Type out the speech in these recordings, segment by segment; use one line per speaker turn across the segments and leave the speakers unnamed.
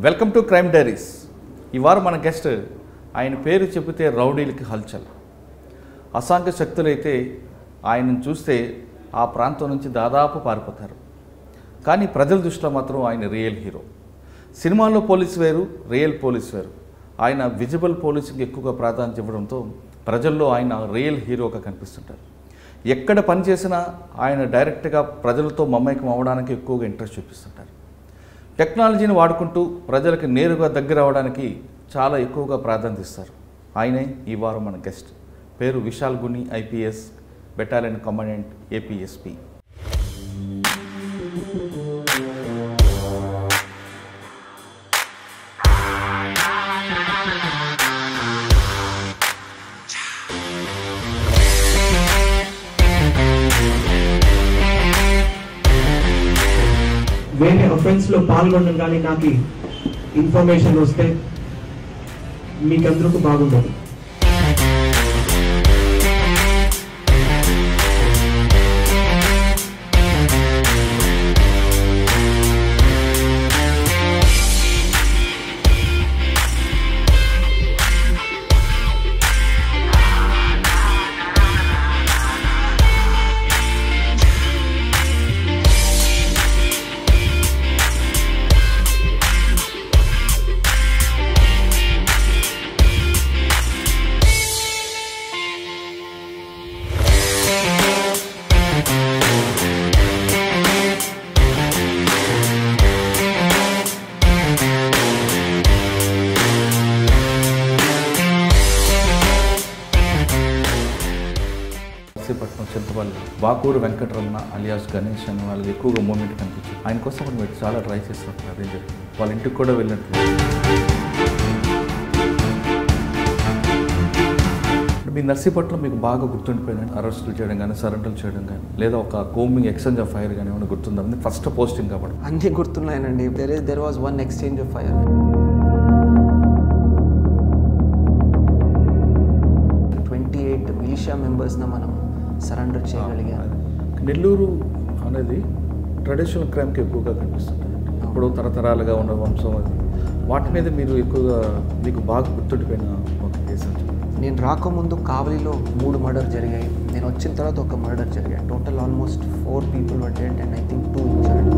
Welcome to crime diaries. ఈ వారం మన గెస్ట్ ఆయన పేరు చెబితే రౌడీలకి హల్చల్. అసాంఘిక శక్తులైతే ఆయనను చూస్తే ఆ ప్రాంతం నుంచి దాదాపు పారిపోతారు. కానీ ప్రజల దృష్టిలో మాత్రం ఆయన రియల్ హీరో. సినిమాల్లో పోలీసు వేరు, రియల్ పోలీసు వేరు. ఆయన విజిబుల్ పోలీసింగ్ ఎక్కువగా ప్రాధాన్యత ఇవ్వడంతో ప్రజల్లో ఆయన రియల్ హీరోగా కనిపిస్తుంటారు. ఎక్కడ పనిచేసినా ఆయన డైరెక్ట్గా ప్రజలతో మమేకం అవ్వడానికి ఎక్కువగా ఇంట్రెస్ట్ చూపిస్తుంటారు. టెక్నాలజీని వాడుకుంటూ ప్రజలకు నేరుగా దగ్గర అవ్వడానికి చాలా ఎక్కువగా ప్రాధాన్యత ఇస్తారు. ఆయనే ఈ వారం మన గెస్ట్. పేరు Vishal Guni, IPS, battalion commandant, APSP.
వేరే అఫెన్స్లో పాల్గొనడం కానీ నాకు ఇన్ఫర్మేషన్ వస్తే మీకందరికీ బాగుండదు.
నర్సీపట్నం, చింతపల్లి, బాకూరు వెంకటరమణ అలియాస్ గణేష్ అనే వాళ్ళకి ఎక్కువగా మూమెంట్ కనిపించింది. ఆయన కోసం కూడా మీరు చాలా ట్రై చేస్తున్నారు. అదే జరిగింది. వాళ్ళ ఇంటికి కూడా వెళ్ళినట్టు. మీ నర్సీపట్నం మీకు బాగా గుర్తుండిపోయింది. అరెస్టులు చేయడం కానీ, సరెండర్లు చేయడం కానీ, లేదా ఒక కోమింగ్ ఎక్స్చేంజ్ ఆఫ్ ఫైర్ కానీ ఏమైనా గుర్తుందా? ఫస్ట్ పోస్టింగ్ కాబట్టి
అన్నీ గుర్తున్నాయనండి. There was one exchange of fire. 28 militia మెంబర్స్ని మనం సరెండర్ చేయగలిగాం.
నెల్లూరు అనేది ట్రెడిషనల్ క్రైమ్కి ఎక్కువగా కనిపిస్తుంది. ఇప్పుడు తరతరాలుగా ఉన్న వంశం అది. వాటి మీద మీరు ఎక్కువగా మీకు బాగా గుర్తుండిపోయిన ఒక కేసు?
నేను రాకముందు కావలిలో 3 మర్డర్ జరిగాయి. నేను వచ్చిన తర్వాత ఒక మర్డర్ జరిగాయి. Total almost 4 people were dead and I think 2 injured.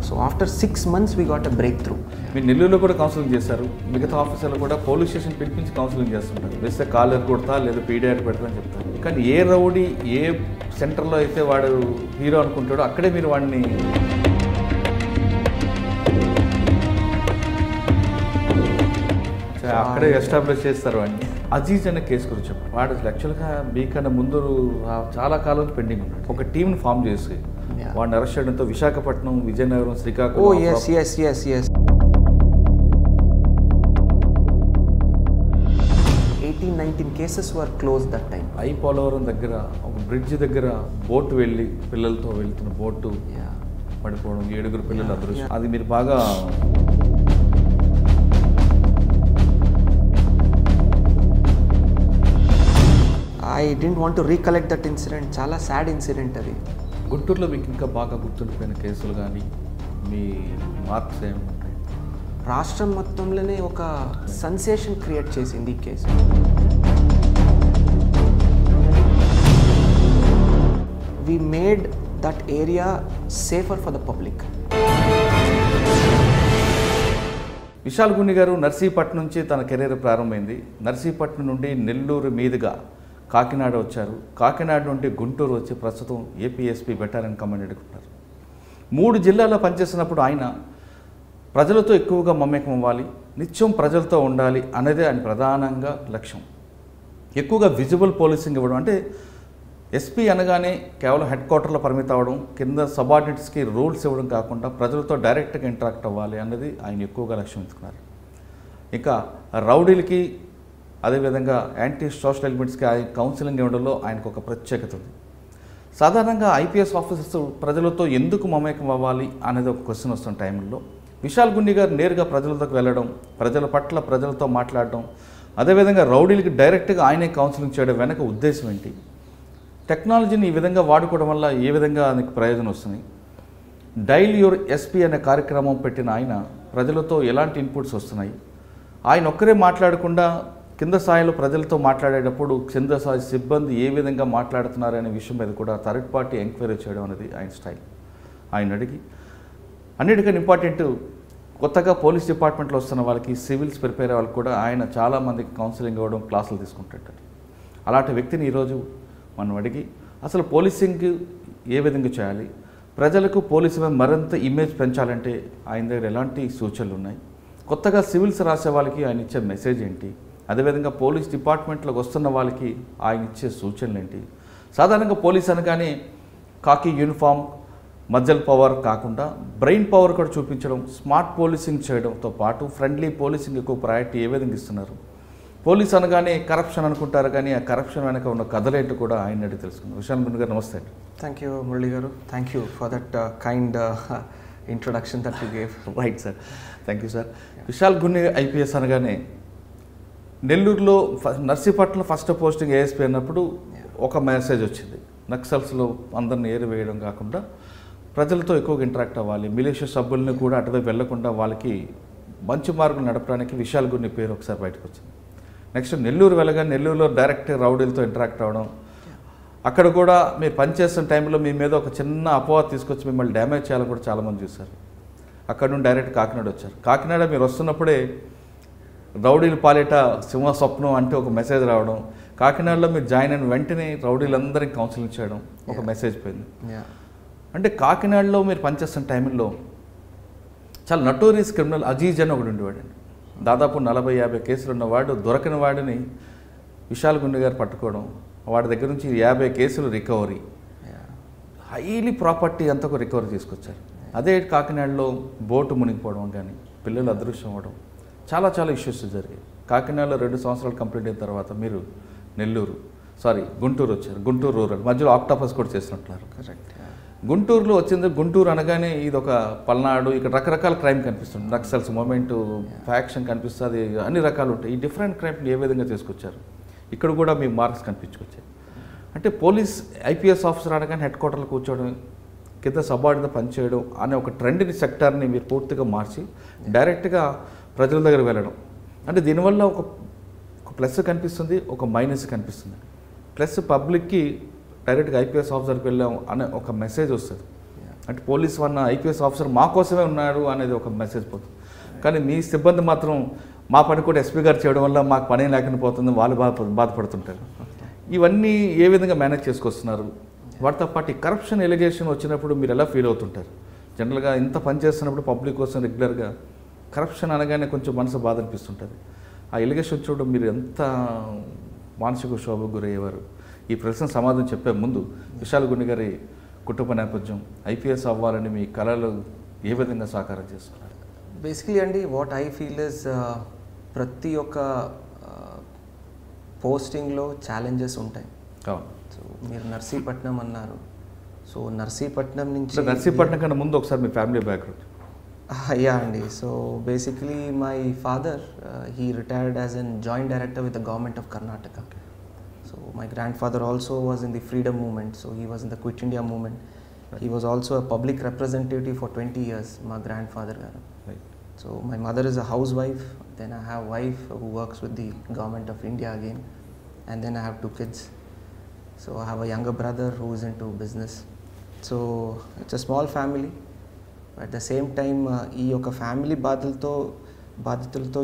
So after 6 months we got a breakthrough.
మీరు నెల్లూరులో కూడా కౌన్సిలింగ్ చేశారు. మిగతా ఆఫీసర్లు కూడా పోలీస్ స్టేషన్ పిలిపించి కౌన్సిలింగ్ చేస్తుంటారు. వేస్తే కాలర్ కొడతా లేదా పీడియాట్ పెడతా అని చెప్తారు. కానీ ఏ రౌడీ ఏ సెంటర్లో అయితే వాడు హీరో అనుకుంటాడో అక్కడే మీరు వాడిని అక్కడే ఎస్టాబ్లిష్ చేస్తారు. వాడిని అజీజ్ అనే కేసు గురించి చెప్పారు. వాడు యాక్చువల్గా మీకన్నా ముందు చాలా కాలం పెండింగ్ ఉన్నాడు. ఒక టీంని ఫామ్ చేసి వాడిని అరెస్ట్ చేయడంతో Visakhapatnam, Vizianagaram, Srikakulam.
Oh yes. 18-19 cases were closed that time.
Polavaram దగ్గర ఒక బ్రిడ్జ్ దగ్గర బోటు వెళ్ళి పిల్లలతో వెళ్తున్న బోటు పడిపోవడం, 7 పిల్లలు అదృష్టం. అది మీరు బాగా
I didn't want to recollect that incident. చాలా సాడ్ ఇన్సిడెంట్ అది.
గుంటూరులో మీకు ఇంకా బాగా గుర్తుండిపోయిన కేసులు కానీ మీ మార్క్స్ ఏమి ఉంటాయి?
రాష్ట్రం మొత్తంలోనే ఒక సెన్సేషన్ క్రియేట్ చేసింది ఈ కేసు. We made that area safer for the public.
Vishal Guni garu Narsipatnam నుంచి తన కెరీర్ ప్రారంభమైంది. నర్సీపట్నం నుండి నెల్లూరు మీదుగా కాకినాడ వచ్చారు. కాకినాడ నుండి గుంటూరు వచ్చి ప్రస్తుతం ఏపీఎస్పీ బెటాలియన్ కమాండెంట్గా ఉన్నారు. 3 జిల్లాల్లో పనిచేసినప్పుడు ఆయన ప్రజలతో ఎక్కువగా మమేకం అవ్వాలి, నిత్యం ప్రజలతో ఉండాలి అనేది ఆయన ప్రధానంగా లక్ష్యం. ఎక్కువగా విజిబుల్ పోలీసింగ్ ఇవ్వడం, అంటే ఎస్పీ అనగానే కేవలం హెడ్ క్వార్టర్లో పరిమితం అవ్వడం, కింద సబార్డినేట్స్కి రూల్స్ ఇవ్వడం కాకుండా ప్రజలతో డైరెక్ట్గా ఇంటరాక్ట్ అవ్వాలి అన్నది ఆయన ఎక్కువగా లక్ష్యం ఉంచుకున్నారు. ఇంకా రౌడీలకి అదేవిధంగా యాంటీ సోషల్ ఎలిమెంట్స్కి ఆయన కౌన్సిలింగ్ ఇవ్వడంలో ఆయనకు ఒక ప్రత్యేకత ఉంది. సాధారణంగా ఐపీఎస్ ఆఫీసర్స్ ప్రజలతో ఎందుకు మమేకం అవ్వాలి అనేది ఒక క్వశ్చన్ వస్తున్న టైంలో విశాల్ గుని గారు నేరుగా ప్రజలతో వెళ్ళడం, ప్రజల పట్ల ప్రజలతో మాట్లాడడం, అదేవిధంగా రౌడీలకి డైరెక్ట్గా ఆయనే కౌన్సిలింగ్ చేయడం వెనక ఉద్దేశం ఏంటి? టెక్నాలజీని ఈ విధంగా వాడుకోవడం వల్ల ఏ విధంగా నీకు ప్రయోజనం వస్తుంది? డైల్ యువర్ ఎస్పీ అనే కార్యక్రమం పెట్టిన ఆయన ప్రజలతో ఎలాంటి ఇన్పుట్స్ వస్తున్నాయి? ఆయన ఒక్కరే మాట్లాడకుండా కింద స్థాయిలో ప్రజలతో మాట్లాడేటప్పుడు కింద స్థాయి సిబ్బంది ఏ విధంగా మాట్లాడుతున్నారు అనే విషయం మీద కూడా థర్డ్ పార్టీ ఎంక్వైరీ చేయడం అనేది ఆయన స్టైల్. ఆయన అడిగి అన్నిటికన్నా ఇంపార్టెంట్, కొత్తగా పోలీస్ డిపార్ట్మెంట్లో వస్తున్న వాళ్ళకి, సివిల్స్ ప్రిపేర్ అయ్యే వాళ్ళకి కూడా ఆయన చాలామందికి కౌన్సిలింగ్ ఇవ్వడం, క్లాసులు తీసుకుంటుంటారు. అలాంటి వ్యక్తిని ఈరోజు మనం అడిగి అసలు పోలీసింగ్ ఏ విధంగా చేయాలి, ప్రజలకు పోలీసు మీద మరింత ఇమేజ్ పెంచాలంటే ఆయన దగ్గర ఎలాంటి సూచనలు ఉన్నాయి, కొత్తగా సివిల్స్ రాసే వాళ్ళకి ఆయన ఇచ్చే మెసేజ్ ఏంటి, అదేవిధంగా పోలీస్ డిపార్ట్మెంట్లోకి వస్తున్న వాళ్ళకి ఆయన ఇచ్చే సూచనలు ఏంటి? సాధారణంగా పోలీస్ అనగానే కాకి యూనిఫామ్, మజ్జల్ పవర్ కాకుండా బ్రెయిన్ పవర్ కూడా చూపించడం, స్మార్ట్ పోలీసింగ్ చేయడంతో పాటు ఫ్రెండ్లీ పోలీసింగ్ ఎక్కువ ప్రయారిటీ ఏ విధంగా ఇస్తున్నారు? పోలీస్ అనగానే కరప్షన్ అనుకుంటారు, కానీ ఆ కరప్షన్ వెనక ఉన్న కథలేంటో కూడా ఆయన అడిగి తెలుసుకున్నాం. విశాల్ గుండు గారు నమస్తే అండి.
థ్యాంక్ యూ మురళి గారు, thank you for that kind introduction that you gave.
Right sir, thank you sir. Vishal గుండు ఐపీఎస్ అనగానే నెల్లూరులో నర్సీపట్నంలో ఫస్ట్ పోస్టింగ్ ఏఎస్పీ అన్నప్పుడు ఒక మెసేజ్ వచ్చింది, నక్సల్స్లో అందరిని ఏరివేయడం కాకుండా ప్రజలతో ఎక్కువగా ఇంటరాక్ట్ అవ్వాలి, మిలిషియా సభ్యుల్ని కూడా అటువైపు వెళ్లకుండా వాళ్ళకి మంచి మార్గం నడపడానికి విశాల్ గుండు పేరు ఒకసారి బయటకు వచ్చింది. నెక్స్ట్ నెల్లూరు వెళ్ళగా నెల్లూరులో డైరెక్ట్ రౌడీలతో ఇంటరాక్ట్ అవ్వడం, అక్కడ కూడా మీరు పనిచేస్తున్న టైంలో మీ మీద ఒక చిన్న అపవాదం తీసుకొచ్చి మిమ్మల్ని డ్యామేజ్ చేయాలని కూడా చాలామంది చూశారు. అక్కడ నుండి డైరెక్ట్ కాకినాడ వచ్చారు. కాకినాడ మీరు వస్తున్నప్పుడే రౌడీలు పాలేట సింహ స్వప్నం అంటే ఒక మెసేజ్ రావడం, కాకినాడలో మీరు జాయిన్ అయిన వెంటనే రౌడీలందరికీ కౌన్సిలింగ్ చేయడం, ఒక మెసేజ్ పోయింది. అంటే కాకినాడలో మీరు పనిచేస్తున్న టైంలో చాలా నటోరియస్ క్రిమినల్ అజీజ్ అని ఒకటి ఉండేవాడండి. దాదాపు 40-50 కేసులు ఉన్నవాడు, దొరకని వాడిని విశాల్ గుండు గారు పట్టుకోవడం, వాడి దగ్గర నుంచి 50 కేసులు రికవరీ, హైలీ ప్రాపర్టీ అంతా రికవరీ తీసుకొచ్చారు. అదే కాకినాడలో బోటు మునిగిపోవడం కానీ, పిల్లలు అదృశ్యం అవ్వడం, చాలా చాలా ఇష్యూస్ జరిగాయి. కాకినాడలో 2 సంవత్సరాలు కంప్లీట్ అయిన తర్వాత మీరు గుంటూరు వచ్చారు. గుంటూరు రూరల్ మధ్యలో ఆక్టోపస్ కూడా చేసినట్టున్నారు.
కరెక్ట్.
గుంటూరులో వచ్చింది. గుంటూరు అనగానే ఇది ఒక పల్నాడు, ఇక్కడ రకరకాల క్రైమ్ కనిపిస్తుంది, నక్సల్స్ మూమెంట్, ఫ్యాక్షన్ కనిపిస్తుంది, అన్ని రకాలు ఉంటాయి. ఈ డిఫరెంట్ క్రైమ్ని ఏ విధంగా తీసుకొచ్చారు? ఇక్కడ కూడా మీ మార్క్స్ కనిపించుకొచ్చాయి. అంటే పోలీస్ ఐపీఎస్ ఆఫీసర్ అనగానే హెడ్ క్వార్టర్లో కూర్చోవడం, కింద సబార్డిన పనిచేయడం అనే ఒక ట్రెండ్ని, సెక్టార్ని మీరు పూర్తిగా మార్చి డైరెక్ట్గా ప్రజల దగ్గర వెళ్ళడం. అంటే దీనివల్ల ఒక ప్లస్ కనిపిస్తుంది, ఒక మైనస్ కనిపిస్తుంది. ప్లస్ పబ్లిక్కి డైరెక్ట్గా ఐపీఎస్ ఆఫీసర్కి వెళ్ళాం అనే ఒక మెసేజ్ వస్తుంది. అంటే పోలీస్ వన్న ఐపీఎస్ ఆఫీసర్ మా కోసమే ఉన్నాడు అనేది ఒక మెసేజ్ పోతుంది. కానీ మీ సిబ్బంది మాత్రం మా పని కూడా ఎస్పీ గారు చేయడం వల్ల మాకు పని లేకుండా పోతుంది, వాళ్ళు బాధపడుతుంటారు. ఇవన్నీ ఏ విధంగా మేనేజ్ చేసుకొస్తున్నారు? వాటితో పాటు ఈ కరప్షన్ ఎలిగేషన్ వచ్చినప్పుడు మీరు ఎలా ఫీల్ అవుతుంటారు? జనరల్గా ఇంత పని చేస్తున్నప్పుడు పబ్లిక్ కోసం రెగ్యులర్గా కరప్షన్ అనగానే కొంచెం మనసు బాధ అనిపిస్తుంటుంది. ఆ ఎలిగేషన్ చూడడం మీరు ఎంత మానసిక శోభకు గురయ్యేవారు? ఈ ప్రశ్న సమాధానం చెప్పే ముందు విశాల్ గుండు గారి కుటుంబ నేపథ్యం, ఐపీఎస్ అవ్వాలని మీ కళలు ఏ విధంగా సాకారం చేస్తున్నారు?
బేసిక్లీ అండి, వాట్ ఐ ఫీల్ ఇస్ ప్రతి ఒక్క పోస్టింగ్లో ఛాలెంజెస్ ఉంటాయి. సో మీరు నర్సీపట్నం అన్నారు. సో నర్సీపట్నం నుంచి,
నర్సీపట్నం కన్నా ముందు ఒకసారి మీ ఫ్యామిలీ బ్యాక్గ్రౌండ్.
యా అండి. So basically my father he retired as a joint director with the government of Karnataka. So my grandfather also was in the freedom movement, so he was in the Quit India movement. Right. He was also a public representative for 20 years, my grandfather garu. Right. So my mother is a housewife, then I have a wife who works with the government of India again, and then I have 2 kids. So I have a younger brother who is into business. So it's a small family. At the same time, ఈ యొక్క family బాధ్యతలతో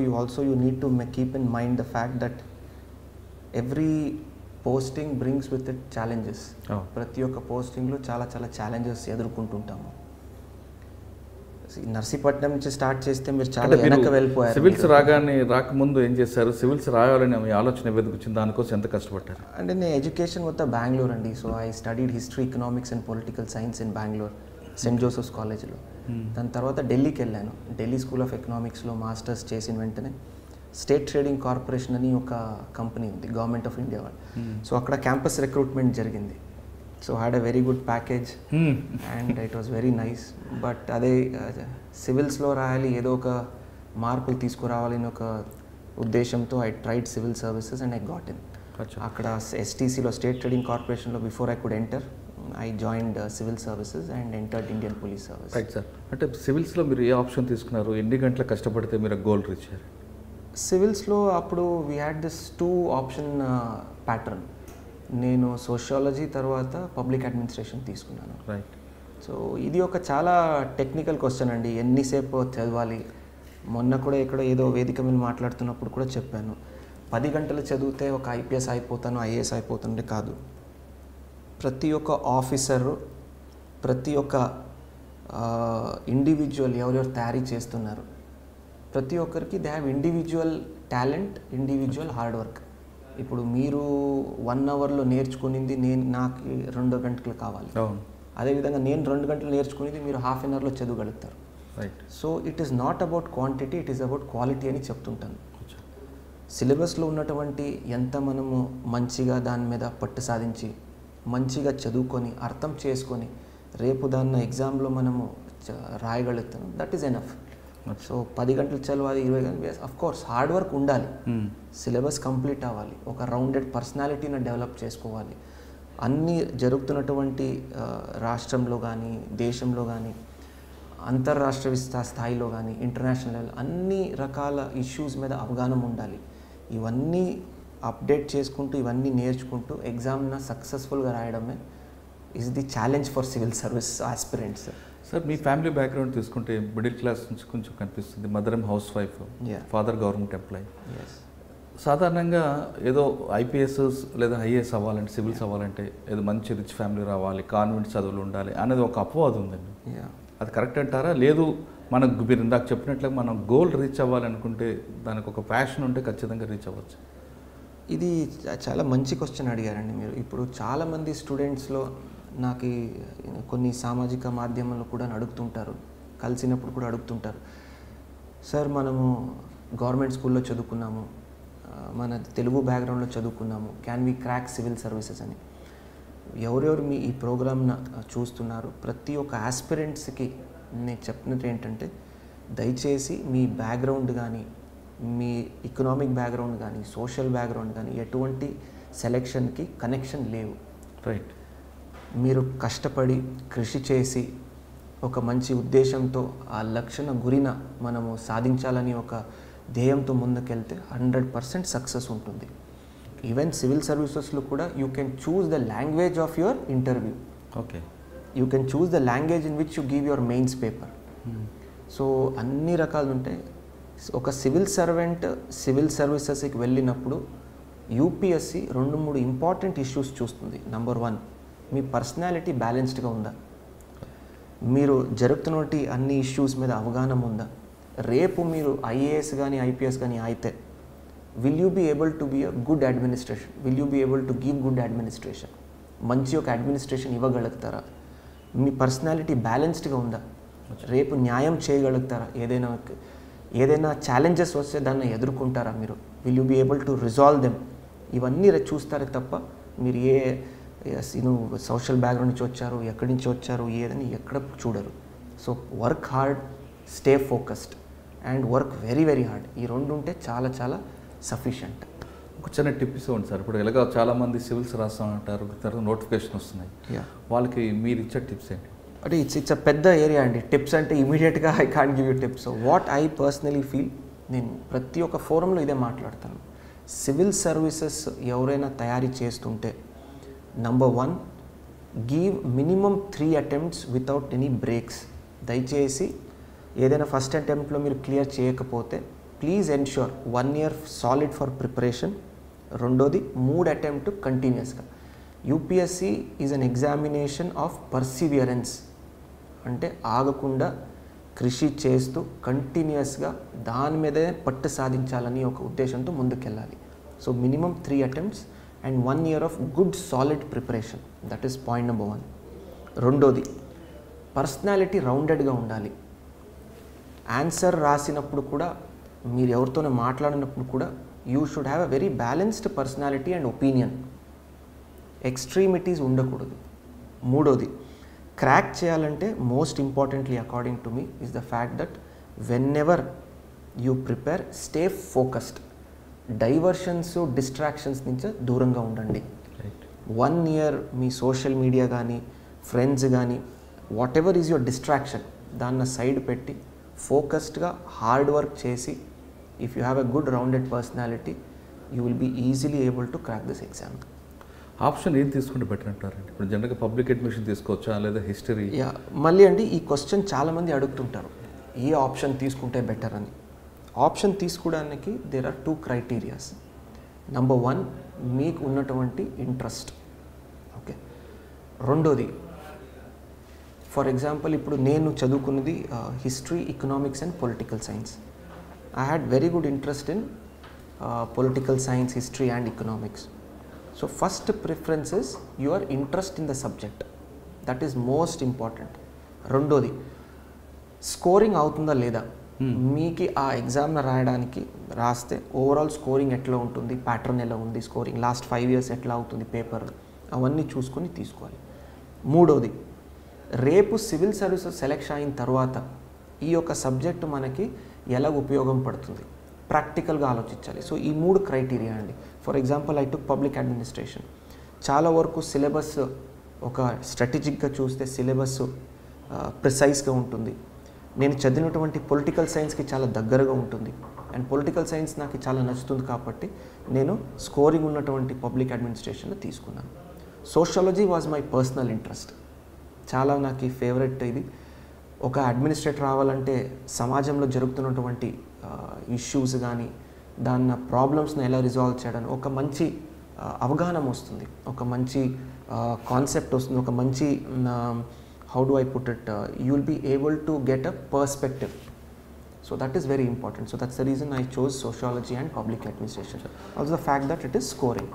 you need to keep in mind the fact that every posting brings with it challenges. ప్రతి ఒక్క పోస్టింగ్లో చాలా challenges ఎదుర్కొంటుంటాము. Narsipatnam నుంచి start చేస్తే మీరు చాలా వెనక్కి వెళ్ళిపోయారు.
సివిల్స్ రాకముందు ఏం చేశారు? సివిల్స్ రాయాలని మీ ఆలోచన ఏదైనా వచ్చింది? దానికోసం ఎంత కష్టపడ్డారు?
అంటే నేను ఎడ్యుకేషన్ మొత్తం బెంగళూరు అండి. So I studied history, economics and political science in Bengaluru, Saint Joseph's కాలేజ్లో. దాని తర్వాత ఢిల్లీకి వెళ్ళాను. ఢిల్లీ స్కూల్ ఆఫ్ ఎకనామిక్స్లో మాస్టర్స్ చేసిన వెంటనే స్టేట్ ట్రేడింగ్ కార్పొరేషన్ అని ఒక కంపెనీ ఉంది, గవర్నమెంట్ ఆఫ్ ఇండియా వాళ్ళు. సో అక్కడ క్యాంపస్ రిక్రూట్మెంట్ జరిగింది. So had a very good package and it was very nice. But అదే సివిల్స్లో రాయాలి, ఏదో ఒక మార్పులు తీసుకురావాలని ఒక ఉద్దేశంతో I tried civil services and I got in. అక్కడ STCలో స్టేట్ ట్రేడింగ్ కార్పొరేషన్లో before I could enter I joined civil services and entered Indian police service.
Right sir. అంటే సివిల్స్లో మీరు ఏ ఆప్షన్ తీసుకున్నారు, ఎన్ని గంటలు కష్టపడితే మీరు గోల్ రీచ్ అయ్యారు?
సివిల్స్లో అప్పుడు we had this 2 option pattern. నేను సోషియాలజీ తర్వాత పబ్లిక్ అడ్మినిస్ట్రేషన్ తీసుకున్నాను.
రైట్.
సో ఇది ఒక చాలా టెక్నికల్ క్వశ్చన్ అండి, ఎన్నిసేపు చదవాలి. మొన్న కూడా ఎక్కడో ఏదో వేదిక మీద మాట్లాడుతున్నప్పుడు కూడా చెప్పాను, 10 గంటలు చదివితే ఒక IPS అయిపోతాను, IAS అయిపోతుండే కాదు. ప్రతి ఒక్క ఆఫీసరు, ప్రతి ఒక్క ఇండివిజువల్ ఎవరెవరు తయారీ చేస్తున్నారు, ప్రతి ఒక్కరికి they have individual talent, individual hard work. ఇప్పుడు మీరు 1 అవర్లో నేర్చుకునింది నాకు 2 గంటలు కావాలి. అదేవిధంగా నేను 2 గంటలు నేర్చుకునేది మీరు హాఫ్ అన్ అవర్లో చదవగలుగుతారు.
Right.
So it is not about quantity, it is about quality అని చెప్తుంటాను. సిలబస్లో ఉన్నటువంటి ఎంత మనము మంచిగా దాని మీద పట్టు సాధించి మంచిగా చదువుకొని అర్థం చేసుకొని రేపు దాన్ని ఎగ్జామ్లో మనము రాయగలుగుతాం, దట్ ఈస్ ఎనఫ్. సో 10 గంటలు చదవాలి, 20 గంటలు, అఫ్ కోర్స్ హార్డ్ వర్క్ ఉండాలి, సిలబస్ కంప్లీట్ అవ్వాలి, ఒక రౌండెడ్ పర్సనాలిటీని డెవలప్ చేసుకోవాలి. అన్నీ జరుగుతున్నటువంటి రాష్ట్రంలో కానీ దేశంలో కానీ అంతర్రాష్ట్ర స్థాయిలో కానీ ఇంటర్నేషనల్ లెవెల్ అన్ని రకాల ఇష్యూస్ మీద అవగాహన ఉండాలి. ఇవన్నీ అప్డేట్ చేసుకుంటూ ఇవన్నీ నేర్చుకుంటూ ఎగ్జామ్ను సక్సెస్ఫుల్గా రాయడమే is the challenge for civil service aspirants.
Sir, మీ ఫ్యామిలీ బ్యాక్గ్రౌండ్ తీసుకుంటే మిడిల్ క్లాస్ నుంచి కొంచెం కనిపిస్తుంది. Mother um housewife, father government employee. సాధారణంగా ఏదో IPS లేదా IAS అవ్వాలంటే, సివిల్స్ అవ్వాలంటే ఏదో మంచి రిచ్ ఫ్యామిలీ రావాలి, కాన్వెంట్ చదువులు ఉండాలి అనేది ఒక అపవాదం ఉందండి. అది కరెక్ట్ అంటారా? లేదు, మనకు మీరు ఇందాక చెప్పినట్లుగా మనం గోల్ రీచ్ అవ్వాలనుకుంటే దానికి ఒక ప్యాషన్ ఉంటే ఖచ్చితంగా రీచ్ అవ్వచ్చు.
ఇది చాలా మంచి క్వశ్చన్ అడిగారండి మీరు. ఇప్పుడు చాలామంది స్టూడెంట్స్లో నాకు కొన్ని సామాజిక మాధ్యమాల్లో కూడా అడుగుతుంటారు, కలిసినప్పుడు కూడా అడుగుతుంటారు, సార్ మనము గవర్నమెంట్ స్కూల్లో చదువుకున్నాము, మన తెలుగు బ్యాక్గ్రౌండ్లో చదువుకున్నాము, can we crack civil services అని. ఎవరెవరు మీ ఈ ప్రోగ్రామ్ను చూస్తున్నారు, ప్రతి ఒక్క ఆస్పిరెంట్స్కి నేను చెప్పినట్టు ఏంటంటే, దయచేసి మీ బ్యాక్గ్రౌండ్ కానీ, మీ ఎకనామిక్ బ్యాక్గ్రౌండ్ కానీ, సోషల్ బ్యాక్గ్రౌండ్ కానీ ఎటువంటి సెలెక్షన్కి కనెక్షన్ లేవు.
రైట్.
మీరు కష్టపడి కృషి చేసి ఒక మంచి ఉద్దేశంతో ఆ లక్ష్య గురిన మనము సాధించాలని ఒక ధ్యేయంతో ముందుకెళ్తే 100% సక్సెస్ ఉంటుంది. ఈవెన్ సివిల్ సర్వీసెస్లో కూడా you can choose the language of your interview.
Okay.
You can choose the language in which you give your mains paper. So అన్ని రకాలు ఉంటాయి. ఒక సివిల్ సర్వెంట్ సివిల్ సర్వీసెస్కి వెళ్ళినప్పుడు UPSC 2-3 ఇంపార్టెంట్ ఇష్యూస్ చూస్తుంది. Number 1, మీ personality బ్యాలెన్స్డ్గా ఉందా, మీరు జరుగుతున్నటువంటి అన్ని ఇష్యూస్ మీద అవగాహన ఉందా, రేపు మీరు IAS కానీ IPS కానీ అయితే will you be able to be a good administration, will you be able to give good administration, మంచి ఒక అడ్మినిస్ట్రేషన్ ఇవ్వగలుగుతారా, మీ పర్సనాలిటీ బ్యాలెన్స్డ్గా ఉందా, రేపు న్యాయం చేయగలుగుతారా, ఏదైనా ఛాలెంజెస్ వస్తే దాన్ని ఎదుర్కొంటారా మీరు, will you be able to resolve them. ఇవన్నీ చూస్తారే తప్ప మీరు సోషల్ బ్యాక్గ్రౌండ్ నుంచి వచ్చారు, ఎక్కడి నుంచి వచ్చారు, ఏదని ఎక్కడ చూడరు. So work hard, stay focused and work very very hard. ఈ 2 ఉంటే చాలా చాలా సఫిషియంట్.
ఒక చిన్న టిప్ ఇవ్వండి సార్. ఇప్పుడు ఎలాగో చాలామంది సివిల్స్ రాస్తా ఉంటారు, తర్వాత నోటిఫికేషన్ వస్తున్నాయి, వాళ్ళకి మీరు ఇచ్చే టిప్స్ ఏంటి?
అంటే ఇట్స్ అ పెద్ద ఏరియా అండి. టిప్స్ అంటే ఇమీడియట్గా I can't give you tips. What I personally feel, నేను ప్రతి ఒక్క ఫోరంలో ఇదే మాట్లాడతాను. సివిల్ సర్వీసెస్ ఎవరైనా తయారీ చేస్తుంటే number 1, give minimum 3 attempts without any breaks. దయచేసి ఏదైనా ఫస్ట్ అటెంప్ట్లో మీరు క్లియర్ చేయకపోతే please ensure 1 year solid for preparation. రెండోది 3 అటెంప్ట్ కంటిన్యూస్గా. UPSC is an examination of perseverance, అంటే ఆగకుండా కృషి చేస్తూ కంటిన్యూస్గా దాని మీదే పట్టు సాధించాలని ఒక ఉద్దేశంతో ముందుకెళ్ళాలి. So minimum 3 attempts and 1 year of good solid preparation, that is point number 1. రెండోది, పర్సనాలిటీ రౌండెడ్గా ఉండాలి. ఆన్సర్ రాసినప్పుడు కూడా, మీరు ఎవరితోనే మాట్లాడినప్పుడు కూడా you should have a very balanced personality and opinion. Extremities ఉండకూడదు. మూడోది, క్రాక్ చేయాలంటే most importantly according to me is the fact that whenever you prepare, stay focused. Diversions distractions నుంచి దూరంగా ఉండండి. 1 year మీ సోషల్ మీడియా కానీ friends కానీ whatever is your distraction దాన్ని సైడ్ పెట్టి ఫోకస్డ్గా హార్డ్ వర్క్ చేసి if you have a good rounded personality you will be easily able to crack this exam.
Option ఏం తీసుకుంటే బెటర్ అంటారండి? ఇప్పుడు జనరల్గా పబ్లిక్ అడ్మిషన్ తీసుకోవచ్చా లేదా హిస్టరీ?
మళ్ళీ అండి ఈ క్వశ్చన్ చాలామంది అడుగుతుంటారు ఏ ఆప్షన్ తీసుకుంటే బెటర్ అని. ఆప్షన్ తీసుకోవడానికి దేర్ ఆర్ 2 criteria. Number 1 మీకు ఉన్నటువంటి ఇంట్రెస్ట్. ఓకే. రెండోది ఫర్ ఎగ్జాంపుల్ ఇప్పుడు నేను చదువుకున్నది history, economics and political science. I had very good interest in political science, history and economics. So first preference is your interest in the subject, that is most important. రెండోది scoring అవుతుందా లేదా, మీకు ఆ ఎగ్జామ్ను రాస్తే overall scoring ఎట్లా ఉంటుంది, pattern ఎలా ఉంది, స్కోరింగ్ లాస్ట్ 5 years ఎట్లా అవుతుంది పేపర్, అవన్నీ చూసుకొని తీసుకోవాలి. మూడోది రేపు సివిల్ సర్వీసెస్ సెలెక్షన్ అయిన తర్వాత ఈ యొక్క సబ్జెక్టు మనకి ఎలా ఉపయోగం పడుతుంది ప్రాక్టికల్గా ఆలోచించాలి. సో ఈ 3 criteria అండి. For example I took public administration. చాలా వరకు సిలబస్ ఒక స్ట్రాటజిక్గా చూస్తే సిలబస్ ప్రిసైజ్గా ఉంటుంది. నేను చదివినటువంటి పొలిటికల్ సైన్స్కి చాలా దగ్గరగా ఉంటుంది అండ్ పొలిటికల్ సైన్స్ నాకు చాలా నచ్చుతుంది కాబట్టి నేను స్కోరింగ్ ఉన్నటువంటి పబ్లిక్ అడ్మినిస్ట్రేషన్లో తీసుకున్నాను. Sociology was my personal interest. చాలా నాకు ఫేవరెట్ ఇది. ఒక అడ్మినిస్ట్రేటర్ రావాలంటే సమాజంలో జరుగుతున్నటువంటి ఇష్యూస్ కానీ దాని ప్రాబ్లమ్స్ని ఎలా రిజాల్వ్ చేయడం ఒక మంచి అవగాహన వస్తుంది, ఒక మంచి కాన్సెప్ట్ వస్తుంది, ఒక మంచి how do I put it, you will be able to get a perspective. So that is very important. So that's the reason I chose sociology and public administration. Also the fact that it is scoring.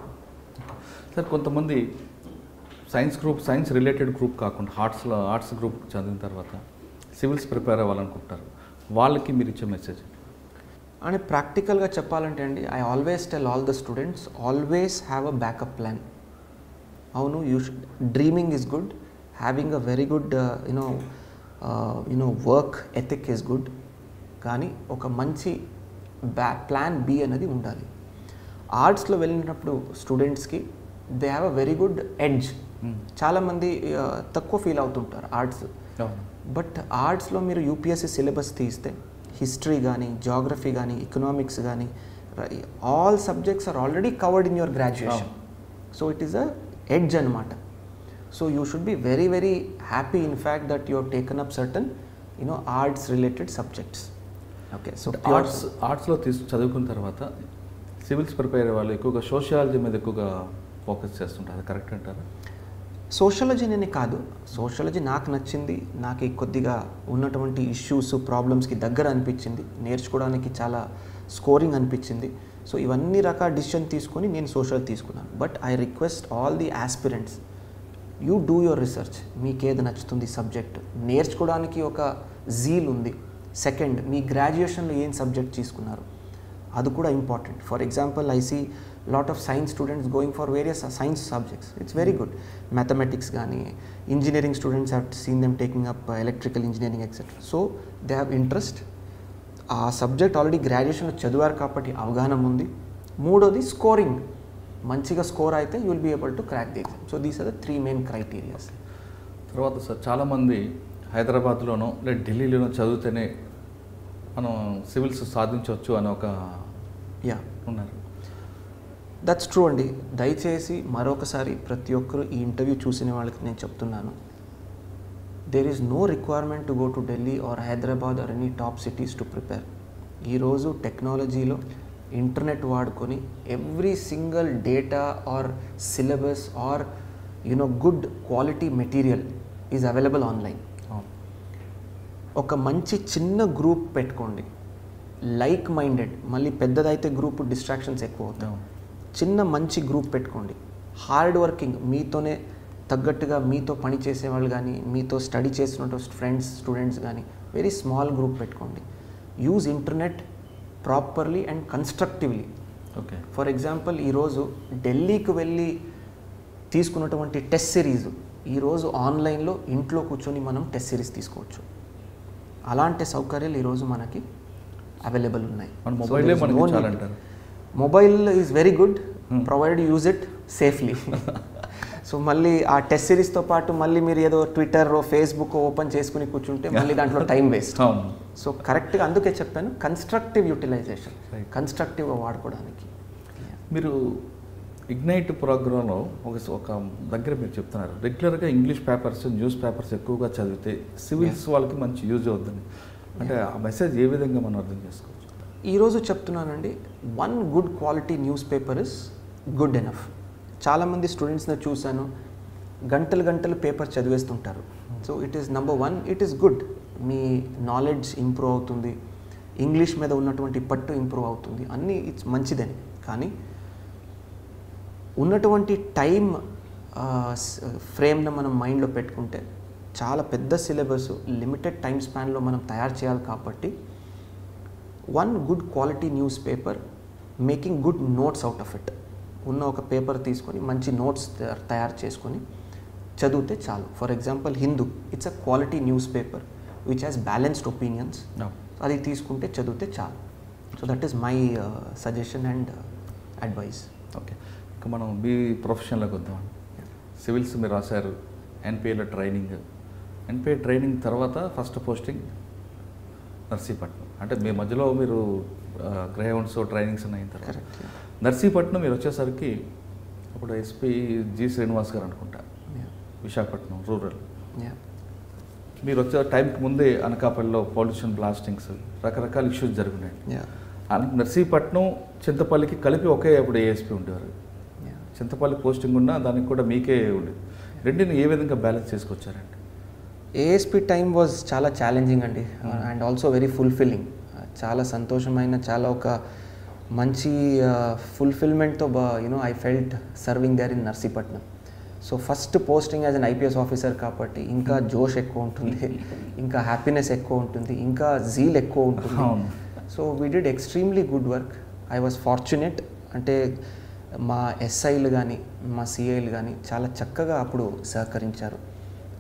Sir, కొంతమంది science related group కాకుండా arts group చదివిన తర్వాత civils prepare అవ్వాలనుకుంటారు, వాళ్ళకి మీరు ఇచ్చే message?
అని ప్రాక్టికల్గా చెప్పాలంటే అండి, I always tell all the students always have a backup plan. అవును, dreaming is good, having a very good work ethic is good, కానీ ఒక మంచి ప్లాన్ బి అనేది ఉండాలి. ఆర్ట్స్లో వెళ్ళినప్పుడు స్టూడెంట్స్కి they have a very good edge. చాలామంది తక్కువ ఫీల్ అవుతుంటారు ఆర్ట్స్, బట్ ఆర్ట్స్లో మీరు యూపీఎస్సీ సిలబస్ తీస్తే హిస్టరీ కానీ జాగ్రఫీ కానీ ఎకనామిక్స్ కానీ all subjects are already covered in your graduation. So it is a edge అనమాట. So you should be very, very happy in fact that you have taken up certain, arts related subjects. Okay, so
ఆర్ట్స్లో చదువుకున్న తర్వాత civils prepare వాళ్ళు ఎక్కువగా sociology మీద ఎక్కువగా focus చేస్తుంటారు, correct అంటారా?
Sociology నేను కాదు, సోషాలజీ నాకు నచ్చింది, నాకు కొద్దిగా ఉన్నటువంటి ఇష్యూస్ ప్రాబ్లమ్స్కి దగ్గర అనిపించింది, నేర్చుకోవడానికి చాలా స్కోరింగ్ అనిపించింది. సో ఇవన్నీ రకాల డిసిషన్ తీసుకొని నేను సోషల్ తీసుకున్నాను. But I request all the aspirants, you do your research. మీకేది నచ్చుతుంది సబ్జెక్ట్, నేర్చుకోవడానికి ఒక జీల్ ఉంది. సెకండ్, మీ గ్రాడ్యుయేషన్లో ఏం సబ్జెక్ట్ తీసుకున్నారు అది కూడా important. For example I see lot of science students going for various science subjects, it's very good. Mathematics కానీ engineering students have seen them taking up electrical engineering etcetera. So they have interest, ఆ subject already గ్రాడ్యుయేషన్లో చదివారు కాబట్టి అవగాహన ఉంది. మూడోది scoring, మంచిగా score అయితే you will be able to crack the exam. So these are the 3 main criteria.
తర్వాత సార్ చాలామంది హైదరాబాద్లోనో లేదా ఢిల్లీలోనో చదివితేనే మనం సివిల్స్ సాధించవచ్చు అని ఒక ఉన్నారు.
దట్స్ ట్రూ అండి. దయచేసి మరొకసారి ప్రతి ఒక్కరు ఈ ఇంటర్వ్యూ చూసిన వాళ్ళకి నేను చెప్తున్నాను, there is no requirement to go to Delhi or Hyderabad or any top cities to prepare. ఈరోజు టెక్నాలజీలో ఇంటర్నెట్ వాడుకొని every single data or syllabus or good quality material is available online. ఒక మంచి చిన్న గ్రూప్ పెట్టుకోండి, లైక్ మైండెడ్. మళ్ళీ పెద్దదైతే గ్రూప్ డిస్ట్రాక్షన్స్ ఎక్కువ అవుతాయి. చిన్న మంచి గ్రూప్ పెట్టుకోండి, హార్డ్ వర్కింగ్, మీతోనే తగ్గట్టుగా మీతో పని చేసేవాళ్ళు కానీ మీతో స్టడీ చేసినట్టు ఫ్రెండ్స్ స్టూడెంట్స్ కానీ వెరీ స్మాల్ గ్రూప్ పెట్టుకోండి. Use internet properly and constructively.
Okay,
for example ఈరోజు ఢిల్లీకి వెళ్ళి తీసుకున్నటువంటి టెస్ట్ సిరీస్ ఈరోజు ఆన్లైన్లో ఇంట్లో కూర్చొని మనం టెస్ట్ సిరీస్ తీసుకోవచ్చు. అలాంటి సౌకర్యాలు ఈరోజు మనకి అవైలబుల్ ఉన్నాయి. Mobile is very good provide use it safely. So మళ్ళీ ఆ టెస్ట్ సిరీస్తో పాటు మళ్ళీ మీరు ఏదో ట్విట్టర్ ఫేస్బుక్ ఓపెన్ చేసుకుని కూర్చుంటే మళ్ళీ దాంట్లో టైం వేస్ట్. సో కరెక్ట్గా అందుకే చెప్పాను కన్స్ట్రక్టివ్ యూటిలైజేషన్, కన్స్ట్రక్టివ్గా వాడుకోవడానికి.
మీరు ఇగ్నైట్ ప్రోగ్రాంలో ఒక దగ్గర మీరు చెప్తున్నారు రెగ్యులర్గా ఇంగ్లీష్ పేపర్స్ న్యూస్ పేపర్స్ ఎక్కువగా చదివితే సివిల్స్ వాళ్ళకి మంచి యూజ్ అవుతుంది అంటే ఆ మెసేజ్ ఏ విధంగా మనం అర్థం చేసుకోవచ్చు?
ఈరోజు చెప్తున్నానండి, one good quality newspaper is good enough. చాలామంది స్టూడెంట్స్ని చూశాను, గంటలు గంటలు పేపర్ చదివేస్తుంటారు. So it is number one, it is good. మీ నాలెడ్జ్ ఇంప్రూవ్ అవుతుంది, ఇంగ్లీష్ మీద ఉన్నటువంటి పట్టు ఇంప్రూవ్ అవుతుంది, అన్నీ ఇట్స్ మంచిదని. కానీ ఉన్నటువంటి టైం ఫ్రేమ్ను మనం మైండ్లో పెట్టుకుంటే చాలా పెద్ద సిలబస్ లిమిటెడ్ టైం స్పాన్లో మనం తయారు చేయాలి. కాబట్టి one good quality news paper making good notes out of it. ఉన్న ఒక పేపర్ తీసుకొని మంచి నోట్స్ తయారు చేసుకొని చదివితే చాలు. For example Hindu, it's a quality news paper which has balanced opinions. అది తీసుకుంటే చదివితే చాలు. So that is my suggestion and advice.
Okay, ఇంకా మనం మీ ప్రొఫెషన్లోకి వద్దాం. సివిల్స్ మీరు రాశారు, ఎన్పిఏలో ట్రైనింగ్, ఎన్పిఏ ట్రైనింగ్ తర్వాత ఫస్ట్ పోస్టింగ్ నర్సీపట్నం. అంటే మీ మధ్యలో మీరు గ్రేహౌండ్స్ ట్రైనింగ్స్ అయిన తర్వాత నర్సీపట్నం మీరు వచ్చేసరికి అప్పుడు ఎస్పీ జి శ్రీనివాస్ గారు అనుకుంటా, విశాఖపట్నం రూరల్. మీరు వచ్చే టైంకి ముందే అనకాపల్లిలో పొల్యూషన్ బ్లాస్టింగ్స్ రకరకాల ఇష్యూస్ జరుగుతున్నాయి. నర్సీపట్నం చింతపల్లికి కలిపి ఒకే అప్పుడు ఏఎస్పీ ఉండేవారు. చింతపల్లి పోస్టింగ్ ఉన్నా దానికి కూడా మీకే ఉండేది. రెండింటిని ఏ విధంగా బ్యాలెన్స్ చేసుకొచ్చారండి?
ఏఎస్పీ టైం వాజ్ చాలా ఛాలెంజింగ్ అండి, అండ్ ఆల్సో వెరీ ఫుల్ఫిల్లింగ్. చాలా సంతోషమైన, చాలా ఒక మంచి ఫుల్ఫిల్మెంట్తో I felt serving there in Narsipatnam. So first posting as an IPS officer కాబట్టి ఇంకా జోష్ ఎక్కువ ఉంటుంది, ఇంకా హ్యాపీనెస్ ఎక్కువ ఉంటుంది, ఇంకా జీల్ ఎక్కువ ఉంటుంది. So we did extremely good work. I was fortunate. అంటే మా ఎస్ఐలు కానీ మా సిఐలు కానీ చాలా చక్కగా అప్పుడు సహకరించారు.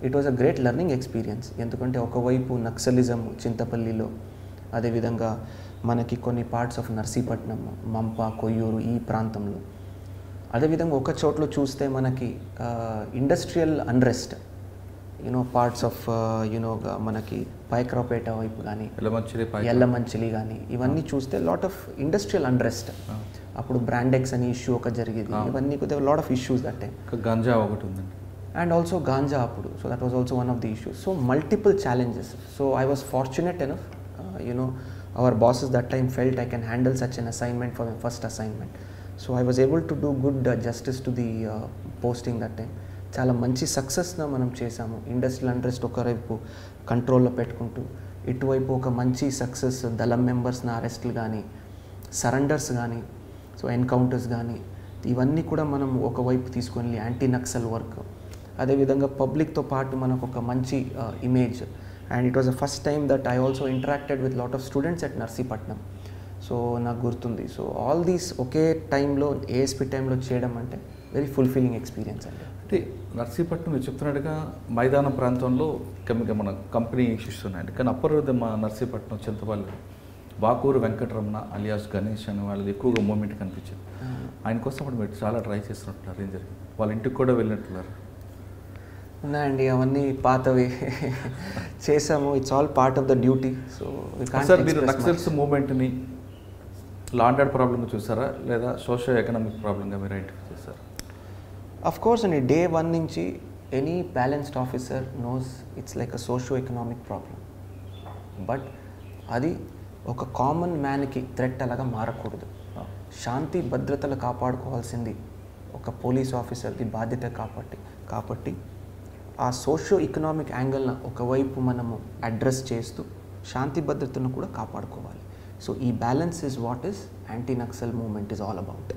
It was a great learning experience. ఎందుకంటే ఒకవైపు నక్సలిజం చింతపల్లిలో, అదేవిధంగా మనకి కొన్ని పార్ట్స్ ఆఫ్ నర్సీపట్నం, మంప, కొయ్యూరు ఈ ప్రాంతంలో, అదేవిధంగా ఒక చోట్లో చూస్తే మనకి ఇండస్ట్రియల్ అన్రెస్ట్, పార్ట్స్ ఆఫ్ మనకి పైక్రాపేట వైపు కానీ, ఎల్లమంచిలి కానీ, ఇవన్నీ చూస్తే లాట్ ఆఫ్ ఇండస్ట్రియల్ అన్రెస్ట్. అప్పుడు బ్రాండెక్స్ అనే ఇష్యూ ఒక జరిగేది. ఇవన్నీ lot of issues that time.
Ganja ఒకటి ఉందండి,
అండ్ ఆల్సో గాంజా అప్పుడు. So that was also one of the issues. So multiple challenges. So I was fortunate enough. Our bosses that time felt I can handle such an assignment for my first assignment. So I was able to do good justice to the posting that time. చాలా మంచి సక్సెస్న మనం చేసాము. Industrial unrest ఒకవైపు కంట్రోల్లో పెట్టుకుంటూ, ఇటువైపు ఒక మంచి సక్సెస్, దళం మెంబర్స్ని అరెస్ట్లు కానీ, సరెండర్స్ కానీ, సో ఎన్కౌంటర్స్ కానీ, ఇవన్నీ కూడా మనం ఒకవైపు తీసుకొని యాంటీ నక్సల్ వర్క్, అదేవిధంగా పబ్లిక్తో పాటు మనకు ఒక మంచి image. And it was the first time that I also interacted with lot of students at Narsipatnam. So నాకు గుర్తుంది. సో ఆల్ దీస్ ఒకే టైంలో ఏఎస్పీ టైంలో చేయడం అంటే వెరీ ఫుల్ఫిల్లింగ్ ఎక్స్పీరియన్స్ అండి.
అంటే నర్సీపట్నం మీరు చెప్తున్నట్టుగా మైదానం ప్రాంతంలో మన కంపెనీ ఇష్యూస్ ఉన్నాయండి. కానీ అప్పర్ మా నర్సీపట్నం చింతపల్లి బాకూరు వెంకటరమణ అలియాస్ గణేష్ అని వాళ్ళు ఎక్కువగా మూమెంట్ కనిపించింది. ఆయన కోసం అప్పుడు మీరు చాలా ట్రై చేస్తున్నట్టున్నారు. ఏం జరిగింది? వాళ్ళ ఇంటికి కూడా వెళ్ళినట్టున్నారు.
ఉన్నాయండి, అవన్నీ పాతవి చేసాము. It's all part of the duty. So
sir, మీరు నక్సల్స్ మూవ్మెంట్ని లా అండ్ ఆర్డర్ ప్రాబ్లంగా చూసారా, లేదా సోషో ఎకనామిక్ ప్రాబ్లంగా మీరు ఐడెంటిఫై చేశారు?
అఫ్ కోర్స్ అండి, డే 1 నుంచి any balanced officer knows it's like a socio economic problem. But అది ఒక కామన్ మ్యాన్కి థ్రెట్ అలాగా మారకూడదు. శాంతి భద్రతలు కాపాడుకోవాల్సింది ఒక పోలీస్ ఆఫీసర్ది బాధ్యత. కాబట్టి ఆ సోషో ఎకనామిక్ యాంగిల్ను ఒకవైపు మనము అడ్రస్ చేస్తూ శాంతి భద్రతను కూడా కాపాడుకోవాలి. సో ఈ balance is what is anti Naxal movement is all about.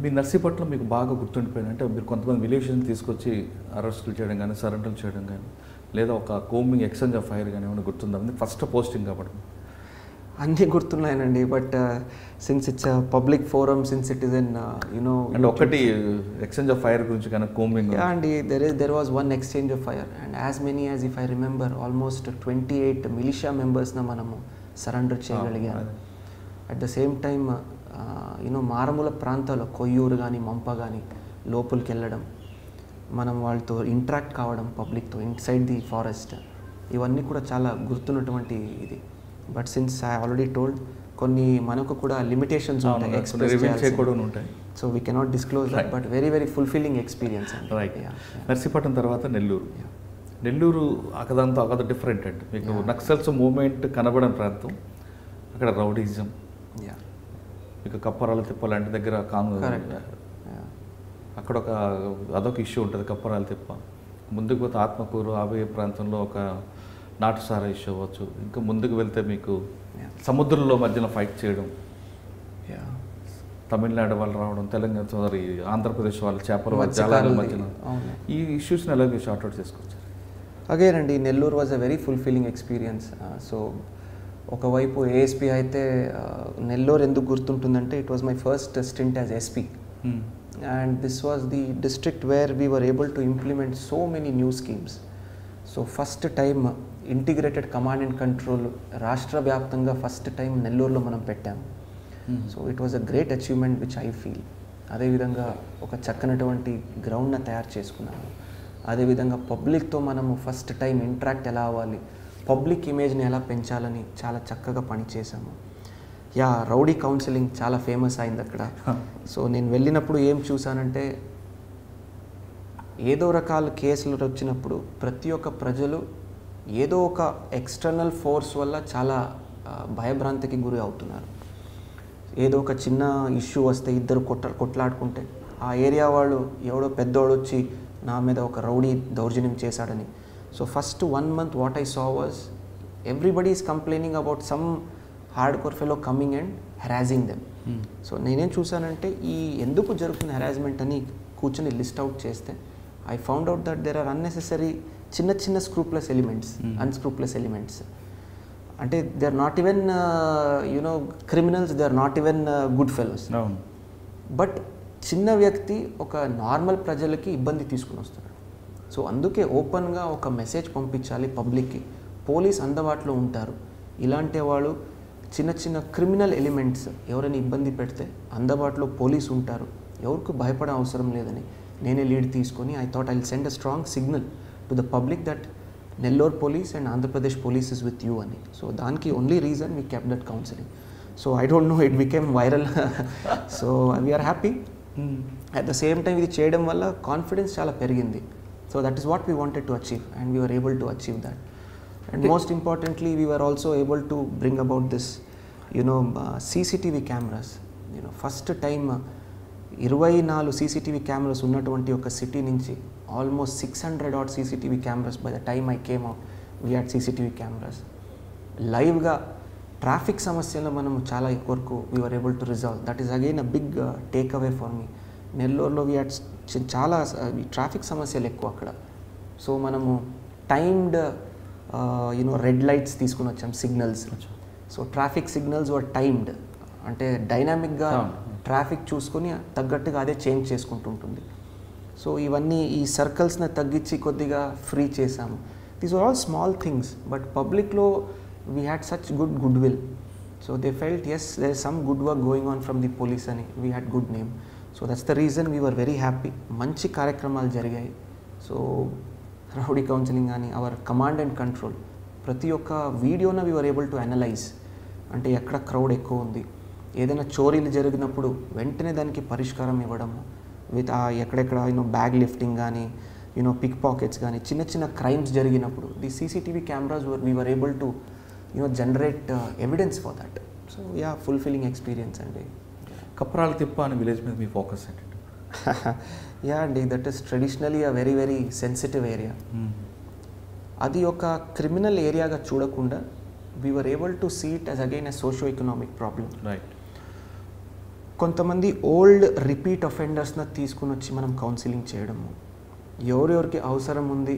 మీ నర్సీపట్నం మీకు బాగా గుర్తుండిపోయింది అంటే మీరు కొంతమంది విలేజ్ని తీసుకొచ్చి అరెస్టులు చేయడం కానీ, సరెండర్లు చేయడం కానీ, లేదా ఒక కోమింగ్ ఎక్స్చేంజ్ ఆఫ్ ఫైర్ కానీ ఏమైనా గుర్తుందా? ఫస్ట్ పోస్టింగ్ కాబట్టి
అన్నీ గుర్తున్నాయనండి. But since it's public forum, since it is an
అంటే ఒకటి ఎక్స్చేంజ్ ఆఫ్ ఫైర్ గురించి కానీ కోమింగ్
అండి, there was one exchange of fire and as many as if I remember almost 28 militia మెంబర్స్న మనము సరెండర్ చేయగలిగాము. అట్ ద సేమ్ టైమ్ మారుమూల ప్రాంతాల్లో కొయ్యూరు కానీ మంప కానీ లోపలికి వెళ్ళడం, మనం వాళ్ళతో ఇంటరాక్ట్ కావడం పబ్లిక్తో ఇన్సైడ్ ది ఫారెస్ట్, ఇవన్నీ కూడా చాలా గుర్తున్నటువంటి ఇది. But since I already told కొన్ని మనకు కూడా లిమిటేషన్స్ ఉంటాయి,
ఉంటాయి,
so we cannot disclose that, but very very fulfilling experience.
Right. Narsipatnam తర్వాత నెల్లూరు. నెల్లూరు అక్కడంతా అక్కడ డిఫరెంట్ అండి. మీకు నక్సల్స్ మూవ్మెంట్ కనబడని ప్రాంతం, అక్కడ రౌడీజం, మీకు కప్పరాల తిప్ప లాంటి దగ్గర అక్కడ అదొక ఇష్యూ ఉంటుంది. కప్పరాల తిప్ప ముందుకు పోతే ఆత్మకూరు ఆబోయే ప్రాంతంలో ఒక నాటుసారా ఇష్యూ అవ్వచ్చు. ఇంకా ముందుకు వెళ్తే మీకు సముద్రంలో మధ్యన ఫైట్ చేయడం, తమిళనాడు వాళ్ళు రావడం, తెలంగాణ ఆంధ్రప్రదేశ్ వాళ్ళు చేపల జలాల మధ్యన, ఈ ఇష్యూస్ని ఎలా మీరు షార్ట్అవుట్ చేసుకోవచ్చు?
అగైన్ అండి, Nellore was a very fulfilling experience. So ఒకవైపు ఏఎస్పీ అయితే నెల్లూరు ఎందుకు గుర్తుంటుందంటే it was my first stint as SP, and this was the district where we were able to implement so many new schemes. So first time integrated command and control రాష్ట్ర వ్యాప్తంగా first time నెల్లూరులో మనం పెట్టాము. So it was a great achievement which I feel. అదేవిధంగా ఒక చక్కనటువంటి గ్రౌండ్ని తయారు చేసుకున్నాము. అదేవిధంగా పబ్లిక్తో మనము ఫస్ట్ టైం ఇంటరాక్ట్ ఎలా అవ్వాలి, పబ్లిక్ ఇమేజ్ని ఎలా పెంచాలని చాలా చక్కగా పనిచేసాము. రౌడీ కౌన్సిలింగ్ చాలా ఫేమస్ అయింది అక్కడ. సో నేను వెళ్ళినప్పుడు ఏం చూసానంటే, ఏదో రకాల కేసులు వచ్చినప్పుడు ప్రతి ఒక్క ప్రజలు ఏదో ఒక ఎక్స్టర్నల్ ఫోర్స్ వల్ల చాలా భయభ్రాంతికి గురి అవుతున్నారు. ఏదో ఒక చిన్న ఇష్యూ వస్తే ఇద్దరు కొట్లాడుకుంటే ఆ ఏరియా వాళ్ళు ఎవడో పెద్దోడు వచ్చి నా మీద ఒక రౌడీ దౌర్జన్యం చేశాడని. So first 1 month what I saw was everybody is complaining about some hardcore fellow coming and harassing them. So నేనేం చూసానంటే ఈ ఎందుకు జరుగుతున్న హెరాస్మెంట్ అని కూర్చొని లిస్ట్ అవుట్ చేస్తే I found out that there are unnecessary చిన్న స్క్రూప్లెస్ ఎలిమెంట్స్, అన్స్క్రూప్లెస్ ఎలిమెంట్స్. అంటే they are not even criminals, they are not even good fellows. But చిన్న వ్యక్తి ఒక నార్మల్ ప్రజలకి ఇబ్బంది తీసుకుని వస్తున్నాడు. సో అందుకే ఓపెన్గా ఒక మెసేజ్ పంపించాలి పబ్లిక్కి, పోలీస్ అందుబాటులో ఉంటారు, ఇలాంటి వాళ్ళు చిన్న క్రిమినల్ ఎలిమెంట్స్ ఎవరైనా ఇబ్బంది పెడితే అందుబాటులో పోలీస్ ఉంటారు, ఎవరికి భయపడే అవసరం లేదని నేనే లీడ్ తీసుకొని I thought I will send a strong signal to the public that Nellore police and Andhra Pradesh police is with you అని. సో దానికి only reason we kept that counselling. So I don't know, it became viral. So we are happy. At the same time ఇది చేయడం వల్ల confidence చాలా పెరిగింది. So that is what we wanted to achieve and we were able to achieve that. And most importantly, we were also able to bring about this, CCTV cameras. First time 24 CCTV cameras ఉన్నటువంటి ఒక city నుంచి almost 600 odd CCTV cameras by the time I came out, we had CCTV cameras. లైవ్గా traffic సమస్యలు మనం చాలా వరకు we were able to resolve. That is again a big takeaway for me. నెల్లూరులో we had చాలా traffic సమస్యలు ఎక్కువ అక్కడ. సో మనము టైమ్డ్ రెడ్ లైట్స్ తీసుకుని వచ్చాం, సిగ్నల్స్. సో ట్రాఫిక్ సిగ్నల్స్ వర్ టైమ్డ్, అంటే డైనామిక్గా ట్రాఫిక్ చూసుకొని తగ్గట్టుగా అదే చేంజ్ చేసుకుంటుంటుంది. సో ఇవన్నీ ఈ సర్కిల్స్ని తగ్గించి కొద్దిగా ఫ్రీ చేసాము. These are all small things, but పబ్లిక్లో we had such good will. So they felt yes there is some good work going on from the police అని, we had good name. So that's the reason we were very happy. మంచి కార్యక్రమాలు జరిగాయి. So rowdy counselling కానీ our command and control, ప్రతి ఒక్క వీడియోన we were able to analyse, అంటే ఎక్కడ క్రౌడ్ ఎక్కువ ఉంది, ఏదైనా చోరీలు జరిగినప్పుడు వెంటనే దానికి పరిష్కారం ఇవ్వడము, విత్ ఎక్కడెక్కడ బ్యాగ్ లిఫ్టింగ్ కానీ పిక్ పాకెట్స్ కానీ చిన్న క్రైమ్స్ జరిగినప్పుడు the CCTV cameras we were able to generate evidence for that. So fulfilling experience అండి.
కప్రాల తిప్ప అనే విలేజ్ మీద మీ ఫోకస్ ఏంటంటే?
అండి, that is traditionally a very very sensitive area. అది ఒక క్రిమినల్ ఏరియాగా చూడకుండా we were able to see it as again a socio economic problem.
Right.
కొంతమంది ఓల్డ్ రిపీట్ అఫెండర్స్ని తీసుకుని వచ్చి మనం కౌన్సిలింగ్ చేయడము, ఎవరెవరికి అవసరం ఉంది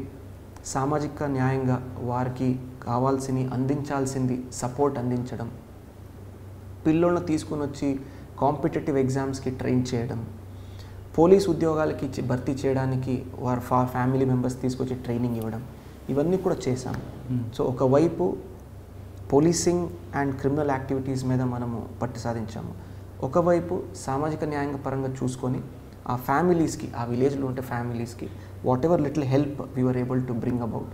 సామాజిక న్యాయంగా వారికి అందించాల్సింది సపోర్ట్ అందించడం, పిల్లలను తీసుకుని వచ్చి కాంపిటేటివ్ ఎగ్జామ్స్కి ట్రైన్ చేయడం, పోలీస్ ఉద్యోగాలకి భర్తీ చేయడానికి వారి ఫ్యామిలీ మెంబర్స్ తీసుకొచ్చి ట్రైనింగ్ ఇవ్వడం, ఇవన్నీ కూడా చేశాము. సో ఒకవైపు పోలీసింగ్ అండ్ క్రిమినల్ యాక్టివిటీస్ మీద మనము పట్టు సాధించాము, ఒకవైపు సామాజిక న్యాయ పరంగా చూసుకొని ఆ ఫ్యామిలీస్కి, ఆ విలేజ్లో ఉంటే ఫ్యామిలీస్కి whatever little help we were able to bring about.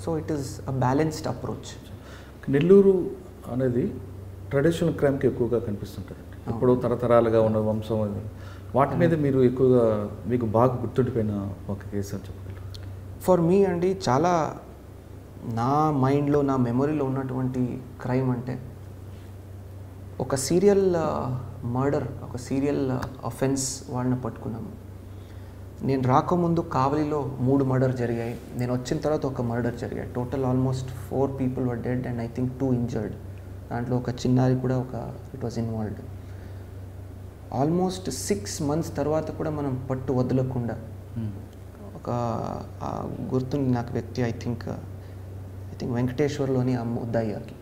So it is a balanced approach.
Nellore అనేది ట్రెడిషనల్ క్రైమ్కి ఎక్కువగా కనిపిస్తుంటుంది. ఇప్పుడు తరతరాలుగా ఉన్న వంశం వాటి మీద మీరు ఎక్కువగా మీకు బాగా గుర్తుండిపోయిన ఒక కేసు అని చెప్పగలరు?
ఫర్ మీ అండి, చాలా నా మైండ్లో, నా మెమొరీలో ఉన్నటువంటి క్రైమ్ అంటే ఒక సీరియల్ మర్డర్, ఒక సీరియల్ అఫెన్స్ వాళ్ళని పట్టుకున్నాము. నేను రాకముందు కావలిలో 3 మర్డర్ జరిగాయి, నేను వచ్చిన తర్వాత ఒక మర్డర్ జరిగాయి. Total almost 4 people were dead and I think 2 injured. దాంట్లో ఒక చిన్నారి కూడా it was involved. Almost 6 months తర్వాత కూడా మనం పట్టు వదలకుండా ఒక గుర్తుంది నాకు వ్యక్తి, ఐ థింక్ వెంకటేశ్వర్లోని ఆ ముద్దయ్యకి.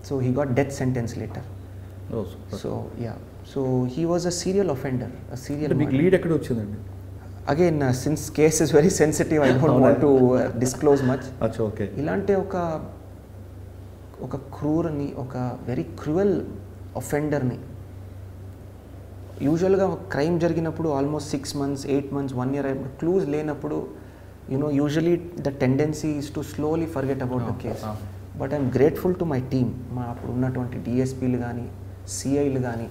So he got death sentence later. So he was a serial offender.
మీకు లీడ్ ఎక్కడ వచ్చిందండి?
Again since case is very sensitive, I don't want to disclose much.
Okay.
ఇలాంటి ఒక క్రూర్ని, ఒక వెరీ క్రూయల్ అఫెండర్ని, యూజువల్గా క్రైమ్ జరిగినప్పుడు ఆల్మోస్ట్ 6 months, 8 months, 1 year అయినప్పుడు clues లేనప్పుడు usually the tendency is to slowly forget about the case. But I'm grateful to my team. మా అప్పుడు ఉన్నటువంటి డిఎస్పీలు కానీ, సిఐలు కానీ,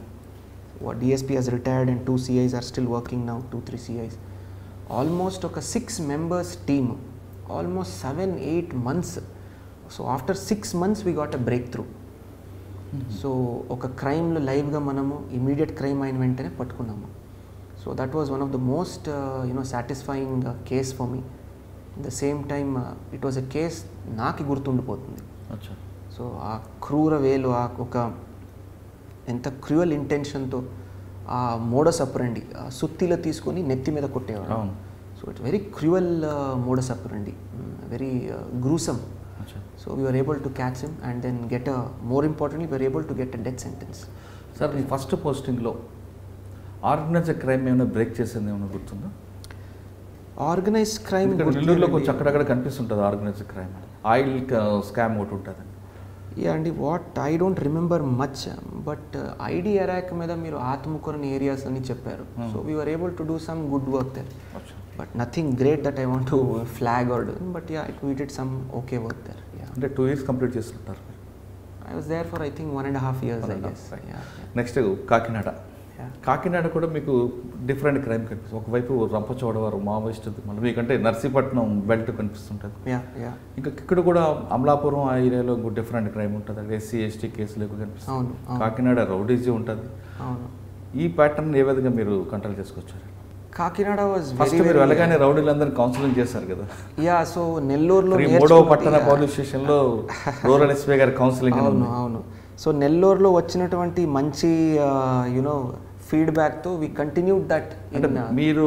DSP has retired and 2 CIs are still working now, 2-3 CIs. Almost ఒక 6 members team, almost 7-8 months. So after 6 months we got a breakthrough. So ఒక క్రైమ్లో లైవ్గా మనము ఇమీడియట్ క్రైమ్ అయిన వెంటనే పట్టుకున్నాము. So that was one of the most satisfying case for me. At the same time it was a case నాకు గుర్తుండిపోతుంది. So ఆ క్రూర వేలు, ఆ ఒక ఎంత క్రూయల్ ఇంటెన్షన్తో ఆ మోడస్ అపరండి, సుత్తిలో తీసుకొని నెత్తి మీద కొట్టేవాడు. So it's very cruel modus అపరండి, very gruesome. So we were able to catch him and then more importantly, we were able to get a death sentence.
Sir, మీ ఫస్ట్ పోస్టింగ్లో ఆర్గనైజ్డ్ క్రైమ్ ఏమైనా break చేసింది ఏమైనా గుర్తుందా?
Organised crime
నెల్లూరులో కొంచెం అక్కడక్కడ కనిపిస్తుంటుంది ఆర్గనైజ్డ్ క్రైమ్. ఆయిల్ స్కామ్ ఒకటి ఉంటుంది.
యా అండి, I don't remember much, but ID arrack మీద మీరు ఆత్మకూరని ఏరియాస్ అని చెప్పారు. So we were able to do some good work there. But nothing great that I want to flag or do. But yeah, we did some okay work there. Yeah.
అంటే 2 years complete చేస్తుంటారు.
I was there for I think 1.5 years, I guess. Yeah.
Next Kakinada. Kakinada కూడా మీకు different crime కనిపిస్తుంది. ఒకవైపు Rampachodavaram Maoist, మళ్ళీ మీకంటే Narsipatnam belt కనిపిస్తుంటుంది. ఇంకా ఇక్కడ కూడా అమలాపురం ఆ ఏరియాలో డిఫరెంట్ క్రైమ్ ఉంటుంది. SC ST కేసులు ఎక్కువ కనిపిస్తుంది. కాకినాడ రౌడీజీ ఉంటుంది. ఈ ప్యాటర్న్ ఏ విధంగా మీరు కంట్రోల్ చేసుకొచ్చారు?
కాకినాడ వాజ్
ఫస్ట్ మీరు వెళ్ళగానే రౌడీలందరూ కౌన్సిలింగ్ చేశారు కదా?
యా, సో నెల్లూరులో
3వ పట్టణ పోలీస్ స్టేషన్లో రూరల్ ఎస్పీ గారి కౌన్సిలింగ్.
అవును. సో నెల్లూరులో వచ్చినటువంటి మంచి ఫీడ్బ్యాక్తో వి కంటిన్యూడ్ దట్.
అంటే మీరు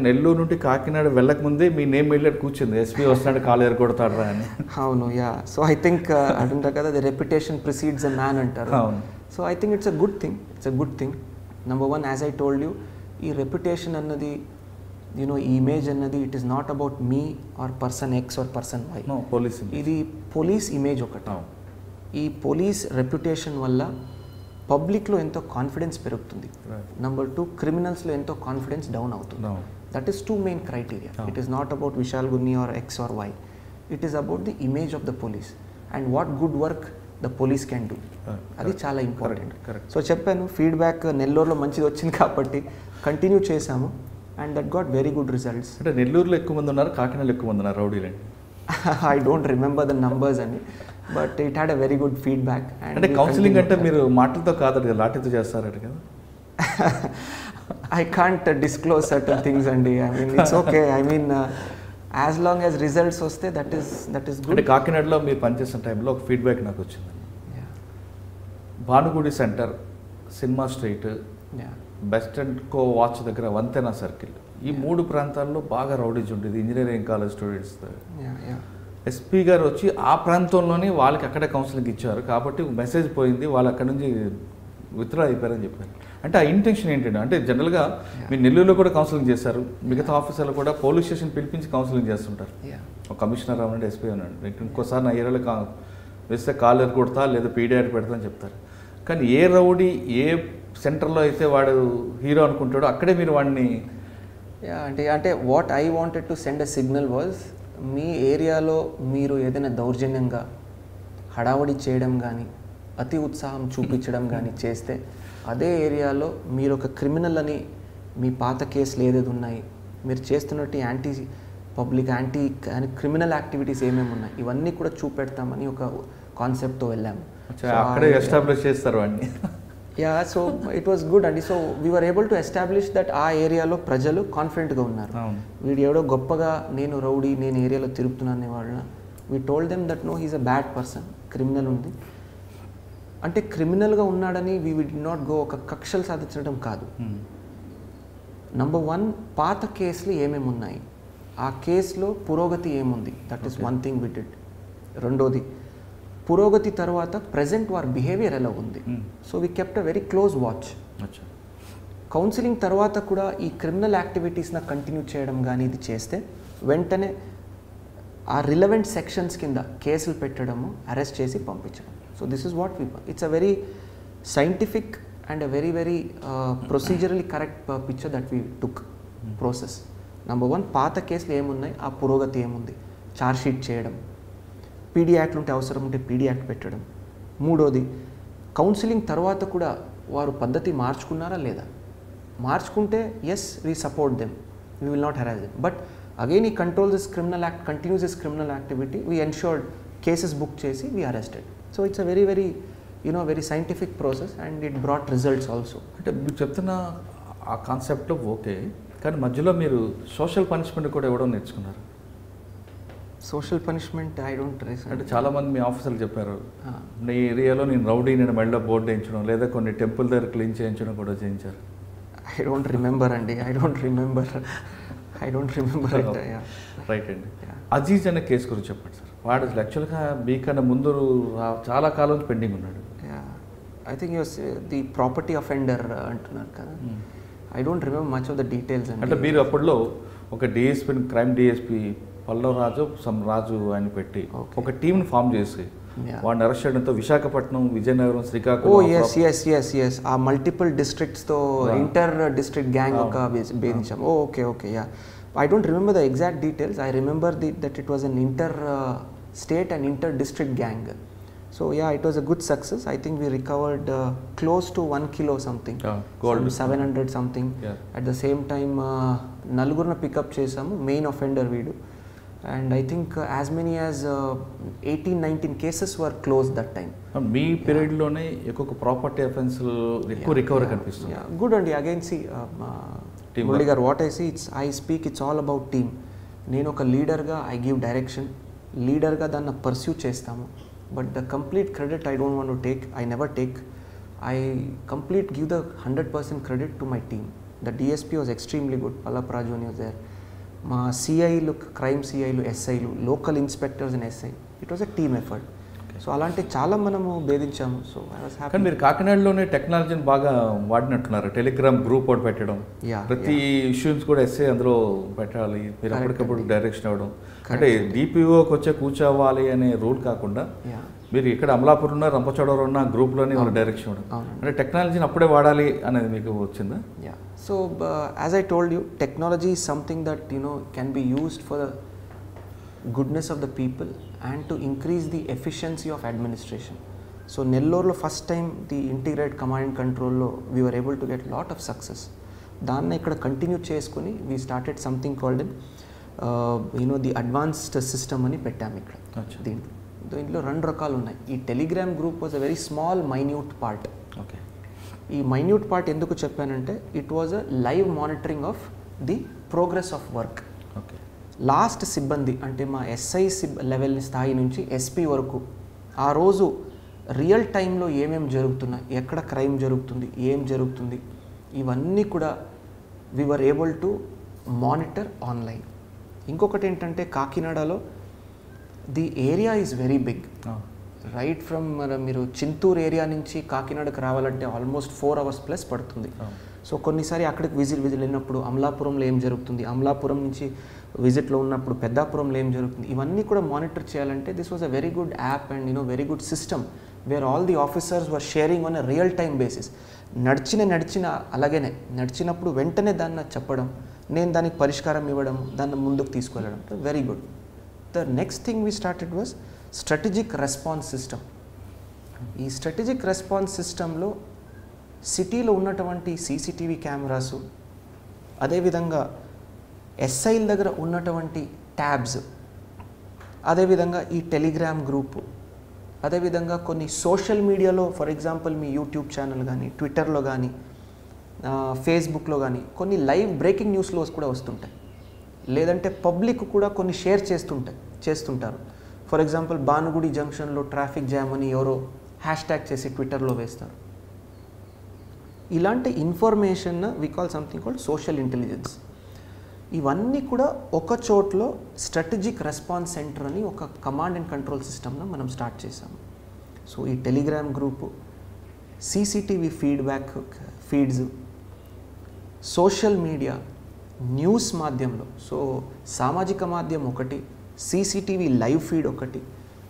నెల్లూరు నుండి కాకినాడ వెళ్ళకముందే మీ నేమ్ వెళ్ళి కూర్చుంది, ఎస్పీ వస్తున్నాడు కాలు ఎరగొడతాడు అని.
అవును, యా. సో ఐ థింక్ అంటారు కదా, the reputation precedes a man అంటారు. So I think it's a good thing. Number 1, as I told you, ఈ రెప్యుటేషన్ అన్నది, ఈ ఇమేజ్ అన్నది, it is not about me or person X or person Y. ఇది police image ఒకటి. ఈ police reputation వల్ల పబ్లిక్లో ఎంతో కాన్ఫిడెన్స్ పెరుగుతుంది. నెంబర్ 2, క్రిమినల్స్లో ఎంతో కాన్ఫిడెన్స్ డౌన్ అవుతుంది. That is 2 main criteria. It is not about Vishal Gunni or X or Y. It is about the image of the police and what good work the police can do. అది చాలా important. So చెప్పాను, feedback నెల్లూరులో మంచిది వచ్చింది కాబట్టి continue చేశాము and that got very good results.
అంటే నెల్లూరులో ఎక్కువ మంది ఉన్నారు, కాకినాడలో ఎక్కువ మంది ఉన్నారు రౌడీలండి?
I don't remember the numbers అని, but it had a very good feedback.
అంటే కౌన్సిలింగ్ అంటే మీరు మాటలతో కాదు, లాఠీతో చేస్తారట కదా?
I can't disclose certain things అండి. I mean it's okay. I mean as long as results వస్తే that is good.
అంటే కాకినాడలో మీరు పనిచేసిన టైంలో ఒక ఫీడ్బ్యాక్ నాకు వచ్చింది. Bhanugudi centre, cinema street, best and co watch దగ్గర వంతెన సర్కిల్, ఈ 3 ప్రాంతాల్లో బాగా రౌడీజ్ ఉండేది ఇంజనీరింగ్ కాలేజ్ స్టూడెంట్స్. ఎస్పీ గారు వచ్చి ఆ ప్రాంతంలోనే వాళ్ళకి అక్కడే కౌన్సిలింగ్ ఇచ్చారు కాబట్టి మెసేజ్ పోయింది, వాళ్ళు అక్కడ నుంచి విత్డ్రా అయిపోయారని చెప్పారు. అంటే ఆ ఇంటెన్షన్ ఏంటంటే, అంటే జనరల్గా మీరు నెల్లూరులో కూడా కౌన్సిలింగ్ చేశారు, మిగతా ఆఫీసర్లు కూడా పోలీస్ స్టేషన్ పిలిపించి కౌన్సిలింగ్ చేస్తుంటారు. ఒక కమిషనర్ అవ్వండి, ఎస్పీ అవ్వండి, ఇంకోసారి నా ఏరియాలో వేస్తే కాలర్ కొడతా లేదా పీడియాట్ పెడతా అని చెప్తారు. కానీ ఏ రౌడీ ఏ సెంటర్లో అయితే వాడు హీరో అనుకుంటాడో అక్కడే మీరు వాడిని
అంటే what I wanted to send a signal was మీ ఏరియాలో మీరు ఏదైనా దౌర్జన్యంగా హడావడి చేయడం కానీ అతి ఉత్సాహం చూపించడం కానీ చేస్తే అదే ఏరియాలో మీరు ఒక క్రిమినల్ అని మీ పాత కేసులు ఏదేది ఉన్నాయి, మీరు చేస్తున్నట్టు anti public anti criminal activities ఏమేమి ఉన్నాయి ఇవన్నీ కూడా చూపెడతామని ఒక కాన్సెప్ట్తో వెళ్ళాము.
అక్కడే ఎస్టాబ్లిష్ చేస్తారు వాడిని.
సో ఇట్ వాస్ గుడ్ అండి. So we are able to establish that ఆ ఏరియాలో ప్రజలు కాన్ఫిడెంట్గా ఉన్నారు. వీడు ఎవడో గొప్పగా నేను రౌడీ నేను ఏరియాలో తిరుగుతున్నాను వాళ్ళ we told them that no he's a bad person, criminal ఉంది అంటే క్రిమినల్గా ఉన్నాడని వీ డి నాట్ గో ఒక కక్షలు సాధించడం కాదు. నంబర్ 1 పాత కేసులు ఏమేమి ఉన్నాయి, ఆ కేసులో పురోగతి ఏముంది, that is one thing we did. రెండోది పురోగతి తర్వాత ప్రజెంట్ వారి బిహేవియర్ ఎలా ఉంది. So we kept a very close watch. Counselling తర్వాత కూడా ఈ క్రిమినల్ యాక్టివిటీస్ని కంటిన్యూ చేయడం కానీ ఇది చేస్తే వెంటనే ఆ రిలవెంట్ సెక్షన్స్ కింద కేసులు పెట్టడము, అరెస్ట్ చేసి పంపించడం. So this is what it's a very scientific and a very very procedurally correct picture that we took process. Number 1 పాత కేసులు ఏమున్నాయి, ఆ పురోగతి ఏముంది, ఛార్జ్ షీట్ చేయడం, పీడీ యాక్ట్లు ఉంటే అవసరం ఉంటే పీడీ యాక్ట్ పెట్టడం. మూడోది కౌన్సిలింగ్ తర్వాత కూడా వారు పద్ధతి మార్చుకున్నారా లేదా, మార్చుకుంటే yes we support them, we will not harass them. But again ఈ control this criminal act continues this criminal activity, we ensured cases book చేసి we arrested. So it's a very very very scientific process and it brought results also.
అంటే మీరు చెప్తున్న ఆ కాన్సెప్ట్లో okay, కానీ మధ్యలో మీరు సోషల్ పనిష్మెంట్ కూడా ఇవ్వడం నేర్చుకున్నారు.
సోషల్ పనిష్మెంట్ ఐ డోంట్
అంటే చాలామంది మీ ఆఫీసర్లు చెప్పారు, నీ ఏరియాలో నేను రౌడీ నేను మెడలో బోర్డు వేయించడం లేదా కొన్ని టెంపుల్ దగ్గర క్లీన్ చేయించడం కూడా చేయించారు.
ఐ డోంట్ రిమెంబర్ అండి, ఐ డోంట్ రిమెంబర్
రైట్ అండి. అజీజ్ అనే కేసు గురించి చెప్పండి సార్. వాడు యాక్చువల్గా మీకన్నా ముందు చాలా కాలం పెండింగ్ ఉన్నాడు.
I think the property offender అంటున్నారు కదా, I don't remember much of the details.
అంటే మీరు అప్పట్లో ఒక డిఎస్పీ క్రైమ్ డిఎస్పీ పల్లవరాజు రాజు అని పెట్టి ఒక టీంని ఫామ్ చేసి వాడిని అరెస్ట్ చేయడంతో విశాఖపట్నం, విజయనగరం, శ్రీకాకుళం
ఆ మల్టిపుల్ డిస్ట్రిక్ట్స్తో ఇంటర్ డిస్ట్రిక్ట్ గ్యాంగ్ ఒక భేదించాం. Okay okay yeah, I don't remember the exact details. I remember that it was an inter state and inter district gang. So yeah, it was a good success. I think we recovered close to 1 kilo something, gold, 700 something. At the same time, nalugurna pick up chesamu, main offender veedu, and I think as many as 18-19 cases were closed that time.
Me period లోనే ఎక్కువ property offence ఎక్కువ recovery కనిపిస్తుంది.
Good and again see Murali garu, what I see, I speak, it's all about team. నేను ఒక leader గా I give direction, leader గా దాన్ని pursue చేస్తాము. But the complete credit I don't want to take, I never take. I give the 100% credit to my team. The DSP was extremely good, Pallap Raju was there. Ma CI look, crime CI lu, SI lu, local inspectors and SI. It was a team effort. So అలాంటి చాలా మనము భేదించాము. So I was happy.
కానీ మీరు కాకినాడలోనే టెక్నాలజీని బాగా వాడినట్టున్నారు. Telegram group ఒకటి పెట్టడం, ప్రతి ఇష్యూస్ కూడా ఎస్ఐ అందులో పెట్టాలి, మీరు అప్పటికప్పుడు డైరెక్షన్ ఇవ్వడం. అంటే డిపిఓకి వచ్చే కూర్చోవాలి అనే రూల్ కాకుండా మీరు ఇక్కడ అమలాపూర్ ఉన్న రంపచోడవరం ఉన్న గ్రూప్లోనే వాళ్ళు డైరెక్షన్ ఇవ్వడం, అంటే టెక్నాలజీని అప్పుడే వాడాలి అనేది మీకు వచ్చిందా?
So as I told you, technology is something that can be used for the goodness of the people and to increase the efficiency of administration. So Nellore lo first time the integrated command and control lo we were able to get lot of success. Danna ikkada continue cheskoni we started something called the advanced system ani pettam ikkada. Dintlo రెండు రకాలు ఉన్నాయి. ఈ Telegram group was a very small minute part. Okay, ఈ minute part ఎందుకు చెప్పానంటే it was a live monitoring of the progress of work. Okay, last సిబ్బంది అంటే మా ఎస్ఐ లెవెల్ స్థాయి నుంచి ఎస్పీ వరకు ఆ రోజు రియల్ టైంలో ఏమేమి జరుగుతున్నాయి, ఎక్కడ క్రైమ్ జరుగుతుంది, ఏం జరుగుతుంది, ఇవన్నీ కూడా we were able to monitor online. ఇంకొకటి ఏంటంటే కాకినాడలో the area is very big. Right from మీరు చింతూరు ఏరియా నుంచి కాకినాడకు రావాలంటే ఆల్మోస్ట్ 4 hours ప్లస్ పడుతుంది. సో కొన్నిసారి అక్కడికి విజిట్ వెళ్ళినప్పుడు అమలాపురంలో ఏం జరుగుతుంది, అమలాపురం నుంచి విజిట్లో ఉన్నప్పుడు పెద్దాపురంలో ఏం జరుగుతుంది, ఇవన్నీ కూడా మానిటర్ చేయాలంటే this was a very good app and very good system wear all the officers were sharing on a real time basis. నడిచిన అలాగనే నడిచినప్పుడు వెంటనే దాన్ని చెప్పడం, నేను దానికి పరిష్కారం ఇవ్వడం, దాన్ని ముందుకు తీసుకెళ్ళడం. Very good. The next thing we started was strategic response system. ఈ స్ట్రాటజిక్ రెస్పాన్స్ సిస్టంలో సిటీలో ఉన్నటువంటి సీసీటీవీ కెమెరాసు, అదేవిధంగా ఎస్ఐల దగ్గర ఉన్నటువంటి ట్యాబ్స్, అదేవిధంగా ఈ టెలిగ్రామ్ గ్రూపు, అదేవిధంగా కొన్ని సోషల్ మీడియాలో for example me YouTube channel కానీ, ట్విట్టర్లో కానీ, ఫేస్బుక్లో కానీ కొన్ని లైవ్ బ్రేకింగ్ న్యూస్లో కూడా వస్తుంటాయి. లేదంటే పబ్లిక్ కూడా కొన్ని షేర్ చేస్తుంటారు. ఫర్ ఎగ్జాంపుల్ భానుగుడి జంక్షన్లో ట్రాఫిక్ జామ్ అని ఎవరో హ్యాష్ట్యాగ్ చేసి ట్విట్టర్లో వేస్తారు. ఇలాంటి information we call something called social intelligence. ఇవన్నీ కూడా ఒక చోట్లో స్ట్రాటజిక్ రెస్పాన్స్ సెంటర్ అని ఒక కమాండ్ అండ్ కంట్రోల్ సిస్టమ్ను మనం స్టార్ట్ చేసాము. సో ఈ Telegram group, CCTV feeds, social media, news మాధ్యమంలో, సో సామాజిక మాధ్యమం ఒకటి, సీసీటీవీ లైవ్ ఫీడ్ ఒకటి,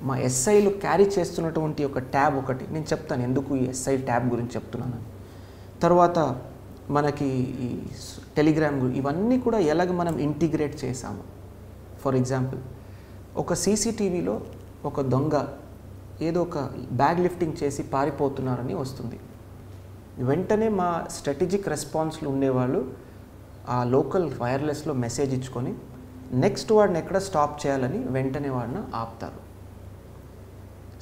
మా ఎస్ఐలు క్యారీ చేస్తున్నటువంటి ఒక ట్యాబ్ ఒకటి. నేను చెప్తాను ఎందుకు ఈ ఎస్ఐ ట్యాబ్ గురించి చెప్తున్నాను. తర్వాత మనకి ఈ టెలిగ్రామ్, ఇవన్నీ కూడా ఎలాగ మనం ఇంటిగ్రేట్ చేసాము. ఫర్ ఎగ్జాంపుల్ ఒక సీసీటీవీలో ఒక దొంగ ఏదో ఒక బ్యాగ్ లిఫ్టింగ్ చేసి పారిపోతున్నారని వస్తుంది. వెంటనే మా స్ట్రాటజిక్ రెస్పాన్స్లో ఉండేవాళ్ళు ఆ లోకల్ వైర్లెస్లో మెసేజ్ ఇచ్చుకొని నెక్స్ట్ వాడిని ఎక్కడ స్టాప్ చేయాలని వెంటనే వాడిని ఆపుతారు.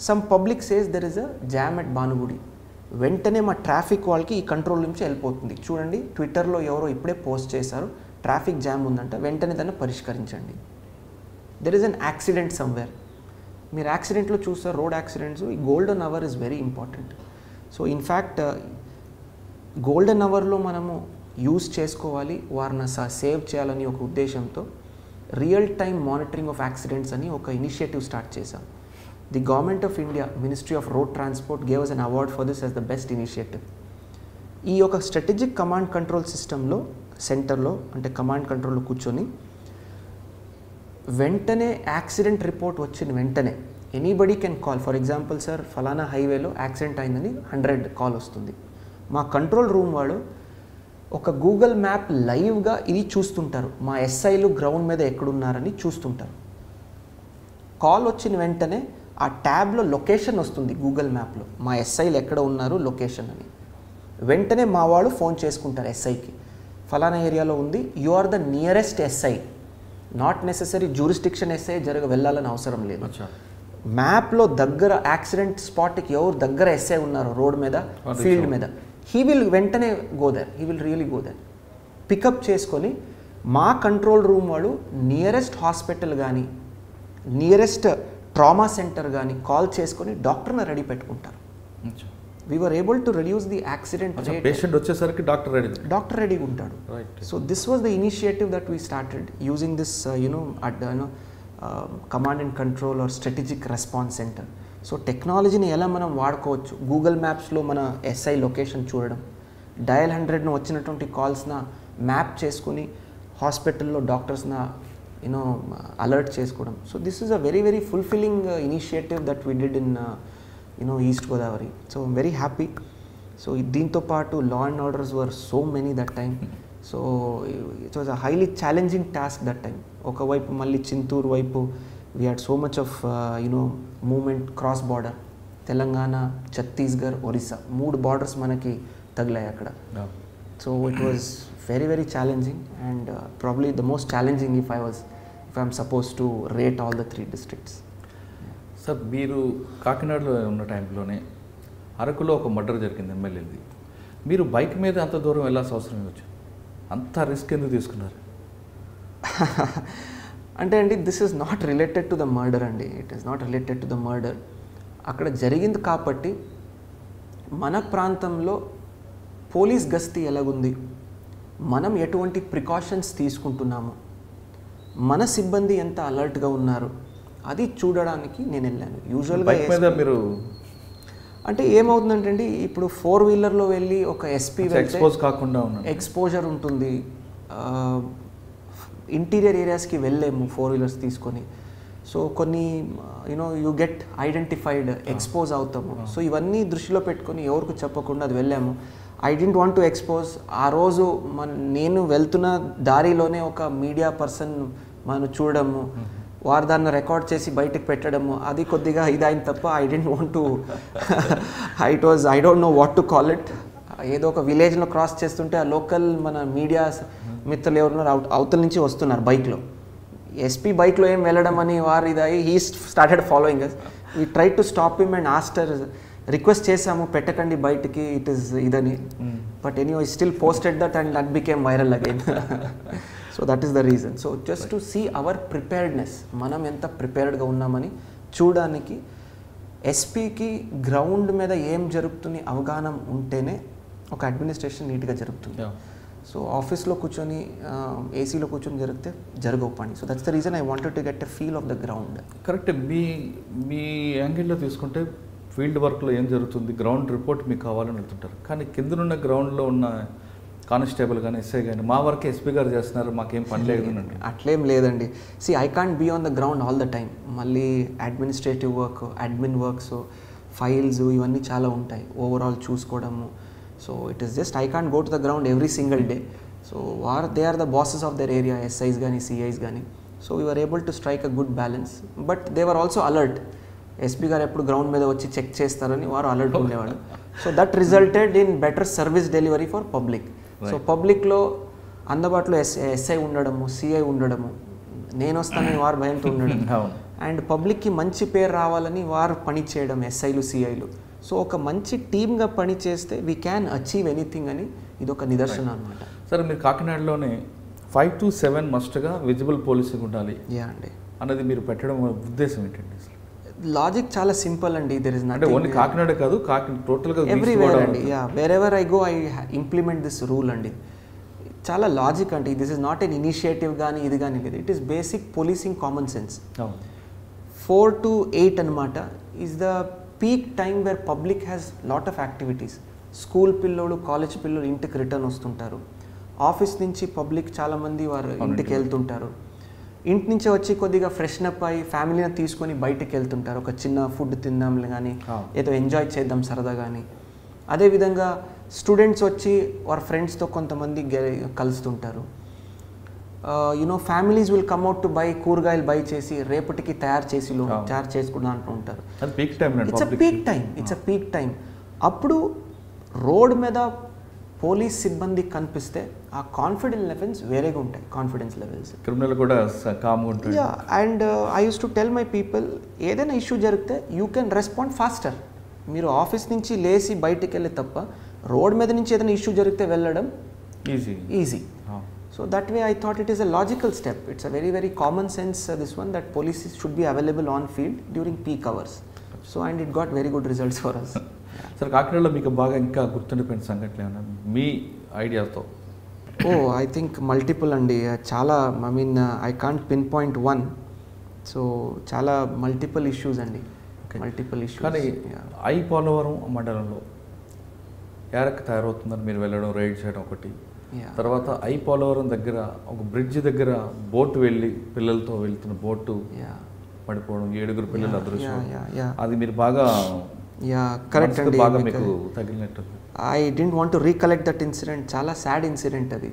Some public says there is a jam at Bhanugudi. వెంటనే మా ట్రాఫిక్ వాళ్ళకి ఈ కంట్రోల్ నుంచి వెళ్ళిపోతుంది. చూడండి ట్విట్టర్లో ఎవరో ఇప్పుడే పోస్ట్ చేశారు, ట్రాఫిక్ జామ్ ఉందంట, వెంటనే దాన్ని పరిష్కరించండి. There is an accident somewhere. మీరు యాక్సిడెంట్లో చూస్తారు, రోడ్ యాక్సిడెంట్స్, ఈ golden hour is very important. So in fact golden అవర్లో మనము యూజ్ చేసుకోవాలి, వారిని సేవ్ చేయాలని ఒక ఉద్దేశంతో real time monitoring of accidents అని ఒక ఇనిషియేటివ్ స్టార్ట్ చేశాం. The Government of India, Ministry of Road Transport gave us an award for this as the best initiative. ఈ యొక్క స్ట్రాటజిక్ కమాండ్ కంట్రోల్ సిస్టంలో సెంటర్లో అంటే కమాండ్ కంట్రోల్లో కూర్చొని వెంటనే యాక్సిడెంట్ రిపోర్ట్ వచ్చిన వెంటనే anybody can call. For example sir ఫలానా హైవేలో యాక్సిడెంట్ అయిందని 100 కాల్ వస్తుంది. మా కంట్రోల్ రూమ్ వాడు ఒక గూగుల్ మ్యాప్ లైవ్గా ఇది చూస్తుంటారు, మా ఎస్ఐలు గ్రౌండ్ మీద ఎక్కడున్నారని చూస్తుంటారు. కాల్ వచ్చిన వెంటనే ఆ ట్యాబ్లో లొకేషన్ వస్తుంది, గూగుల్ మ్యాప్లో మా ఎస్ఐలు ఎక్కడ ఉన్నారు లొకేషన్ అని. వెంటనే మా వాళ్ళు ఫోన్ చేసుకుంటారు ఎస్ఐకి, ఫలానా ఏరియాలో ఉంది, you are the nearest SI. Not necessary jurisdiction SI వెళ్ళాలని అవసరం లేదు. మ్యాప్లో దగ్గర యాక్సిడెంట్ స్పాట్కి ఎవరు దగ్గర ఎస్ఐ ఉన్నారు రోడ్ మీద, ఫీల్డ్ మీద, హీ విల్ వెంటనే go there, he will really go there. Pickup చేసుకొని మా కంట్రోల్ రూమ్ వాళ్ళు నియరెస్ట్ హాస్పిటల్ కానీ, నియరెస్ట్ ట్రామా సెంటర్ కానీ కాల్ చేసుకొని డాక్టర్ని రెడీ పెట్టుకుంటారు. We were able to reduce the accident rate.
Patient వచ్చేసరికి
డాక్టర్ రెడీగా ఉంటాడు. So this was the initiative that we started using this command and control or strategic response centre. So టెక్నాలజీని ఎలా మనం వాడుకోవచ్చు, గూగుల్ మ్యాప్స్లో మన ఎస్ఐ లొకేషన్ చూడడం, డయల్ 100ను వచ్చినటువంటి కాల్స్న మ్యాప్ చేసుకుని హాస్పిటల్లో డాక్టర్స్న alert చేసుకోవడం. So this is a very very fulfilling initiative that we did in East Godavari. So I'm very happy. So దీంతో పాటు law and orders were so many that time. So it was a highly challenging task that time. ఒకవైపు మళ్ళీ చింతూరు వైపు we had so much of movement cross border, Telangana, Chhattisgarh, Orissa 3 borders మనకి తగిలాయి అక్కడ. So it was very very challenging and probably the most challenging if I'm supposed to rate all the 3 districts.
Sir మీరు కాకినాడలో ఉన్న టైంలోనే అరకులో ఒక మర్డర్ జరిగింది ఎమ్మెల్యేది. మీరు బైక్ మీద అంత దూరం వెళ్ళాల్సిన అవసరం వచ్చి అంత రిస్క్ ఎందుకు తీసుకున్నారు?
అంటే అండి this is not related to the murder అండి, it is not related to the murder. అక్కడ జరిగింది కాబట్టి మన ప్రాంతంలో పోలీస్ గస్తీ ఎలాగుంది, మనం ఎటువంటి ప్రికాషన్స్ తీసుకుంటున్నాము, మన సిబ్బంది ఎంత అలర్ట్గా ఉన్నారు అది చూడడానికి నేను వెళ్ళాను. యూజువల్గా
మీరు
అంటే ఏమవుతుందంటే అండి, ఇప్పుడు 4-వీలర్లో వెళ్ళి ఒక ఎస్పీ
ఎక్స్పోజ్ కాకుండా
ఎక్స్పోజర్ ఉంటుంది, ఇంటీరియర్ ఏరియాస్కి వెళ్ళలేము 4-వీలర్స్ తీసుకొని. సో కొన్ని యూ గెట్ ఐడెంటిఫైడ్, ఎక్స్పోజ్ అవుతాము. సో ఇవన్నీ దృష్టిలో పెట్టుకొని ఎవరికి చెప్పకుండా అది వెళ్ళాము. I dent want to expose. ఆ రోజు నేను వెళ్తున్న దారిలోనే ఒక మీడియా పర్సన్ మనం చూడడము, వారు దాన్ని రికార్డ్ చేసి బయటకు పెట్టడము, అది కొద్దిగా ఇదైంది తప్ప I dent want to I don't know what to call it. ఏదో ఒక విలేజ్లో క్రాస్ చేస్తుంటే ఆ లోకల్ మన మీడియా మిత్రులు ఎవరున్నారు అవతల నుంచి వస్తున్నారు బైక్లో. ఎస్పీ బైక్లో ఏం వెళ్ళడం అని వారు ఇదై he started following us. We try to stop him and ఆస్టర్, రిక్వెస్ట్ చేసాము పెట్టకండి బయటికి, ఇట్ ఈస్ ఇదని. But anyway still posted that and that became viral again. So that is the reason. So just to see our preparedness, మనం ఎంత ప్రిపేర్డ్గా ఉన్నామని చూడడానికి. ఎస్పీకి గ్రౌండ్ మీద ఏం జరుగుతుంది అవగాహన ఉంటేనే ఒక అడ్మినిస్ట్రేషన్ నీట్గా జరుగుతుంది. సో ఆఫీస్లో కూర్చొని ఏసీలో కూర్చొని జరిగితే జరగవు పని. So that's the reason I wanted to get a feel of the ground.
Correct. మీ యాంగిల్లో తీసుకుంటే ఫీల్డ్ వర్క్లో ఏం జరుగుతుంది, గ్రౌండ్ రిపోర్ట్ మీకు కావాలని వెళ్తుంటారు. కానీ కిందనున్న గ్రౌండ్లో ఉన్న కానిస్టేబుల్ కానీ ఎస్ఐ కానీ మా వర్క్ ఎస్పీ గారు చేస్తున్నారు, మాకేం పని లేదండి.
అట్లేం లేదండి. I can't be on the ground all the time. మళ్ళీ administrative work, admin works, files ఇవన్నీ చాలా ఉంటాయి, ఓవరాల్ చూసుకోవడము. So it is just I can't go to the ground every single day. So they are the bosses of their area, SIs కానీ CIs కానీ. So we are able to strike a good balance. But they were also alert. SP గారు ఎప్పుడు ground మీద వచ్చి check చేస్తారని వారు alert ఉండేవాడు. So that resulted in better service delivery for public. So పబ్లిక్లో అందుబాటులో ఎస్ఐ ఉండడము, సిఐ ఉండడము, నేను వస్తానని వారు భయంతో ఉండడం, అండ్ పబ్లిక్కి మంచి పేరు రావాలని వారు పని చేయడం, ఎస్ఐలు సిఐలు. సో ఒక మంచి టీమ్గా పని చేస్తే వీ క్యాన్ అచీవ్ ఎనీథింగ్ అని ఇది ఒక నిదర్శనం అనమాట.
సరే, మీరు కాకినాడలోనే 5 to 7 మస్ట్గా విజిబుల్ పోలీసింగ్ ఉండాలి
అండి
అన్నది మీరు పెట్టడం ఉద్దేశం ఏంటండి?
లాజిక్ చాలా సింపుల్ అండి. దెర్ ఇస్
అంటే ఓన్లీ కాకినాడ కాదు, టోటల్గా
ఎవ్రీవేర్ అండి. Wherever I go I implement this rule అండి. చాలా లాజిక్ అండి. This is not an initiative కానీ ఇది కానీ లేదు. It is basic policing common sense. 4 to 8 అనమాట is the peak time where public has lot of activities. School పిల్లోడు, college పిల్లలు ఇంటికి రిటర్న్ వస్తుంటారు. ఆఫీస్ నుంచి పబ్లిక్ చాలామంది వారు ఇంటికి వెళ్తుంటారు. ఇంటి నుంచి వచ్చి కొద్దిగా ఫ్రెషన్ అప్ అయ్యి ఫ్యామిలీని తీసుకొని బయటికి వెళ్తుంటారు. ఒక చిన్న ఫుడ్ తిందాం కానీ ఏదో ఎంజాయ్ చేద్దాం సరదా కానీ. అదేవిధంగా స్టూడెంట్స్ వచ్చి వారి ఫ్రెండ్స్తో కొంతమంది కలుస్తుంటారు. Families will come out to buy, కూరగాయలు బై చేసి రేపటికి తయారు చేసుకుంటా అంటూ ఉంటారు. It's a peak time. అప్పుడు రోడ్ మీద పోలీస్ సిబ్బంది కనిపిస్తే ఆ కాన్ఫిడెన్స్ లెవెల్స్ వేరేగా ఉంటాయి. కాన్ఫిడెన్స్ లెవెల్స్
క్రిమినల్ కూడా కామ్గా ఉంటుంది.
And I use to tell my people, ఏదైనా ఇష్యూ జరిగితే యూ కెన్ రెస్పాండ్ ఫాస్టర్. మీరు ఆఫీస్ నుంచి లేచి బయటికి వెళ్ళే తప్ప రోడ్ మీద నుంచి ఏదైనా ఇష్యూ జరిగితే వెళ్ళడం easy. So that way I thought it is a logical step. It's a very very common sense this one, that police should be available on field during peak hours. So and it got very good results for us.
Sir, కాకినాడలో మీకు బాగా ఇంకా గుర్తుండిపోయిన సంఘటనలు ఏమన్నా మీ ఐడియాతో?
I think multiple అండి. చాలా I can't pinpoint one. So చాలా మల్టిపుల్ ఇష్యూస్ అండి, మల్టిపుల్ ఇష్యూస్.
కానీ ఐ పోలవరం మండలంలో యారక్ తయారవుతుందని మీరు వెళ్ళడం, రైడ్ చేయడం ఒకటి. తర్వాత ఐ పోలవరం దగ్గర ఒక బ్రిడ్జ్ దగ్గర బోటు వెళ్ళి పిల్లలతో వెళ్తున్న బోటు పడిపోవడం, 7 పిల్లలు అదృశ్యం. అది మీరు బాగా
కరెక్ట్ అండి.
బాగా మీకు తగిలినట్టు.
I dent want to recollect that incident. చాలా సాడ్ ఇన్సిడెంట్ అది.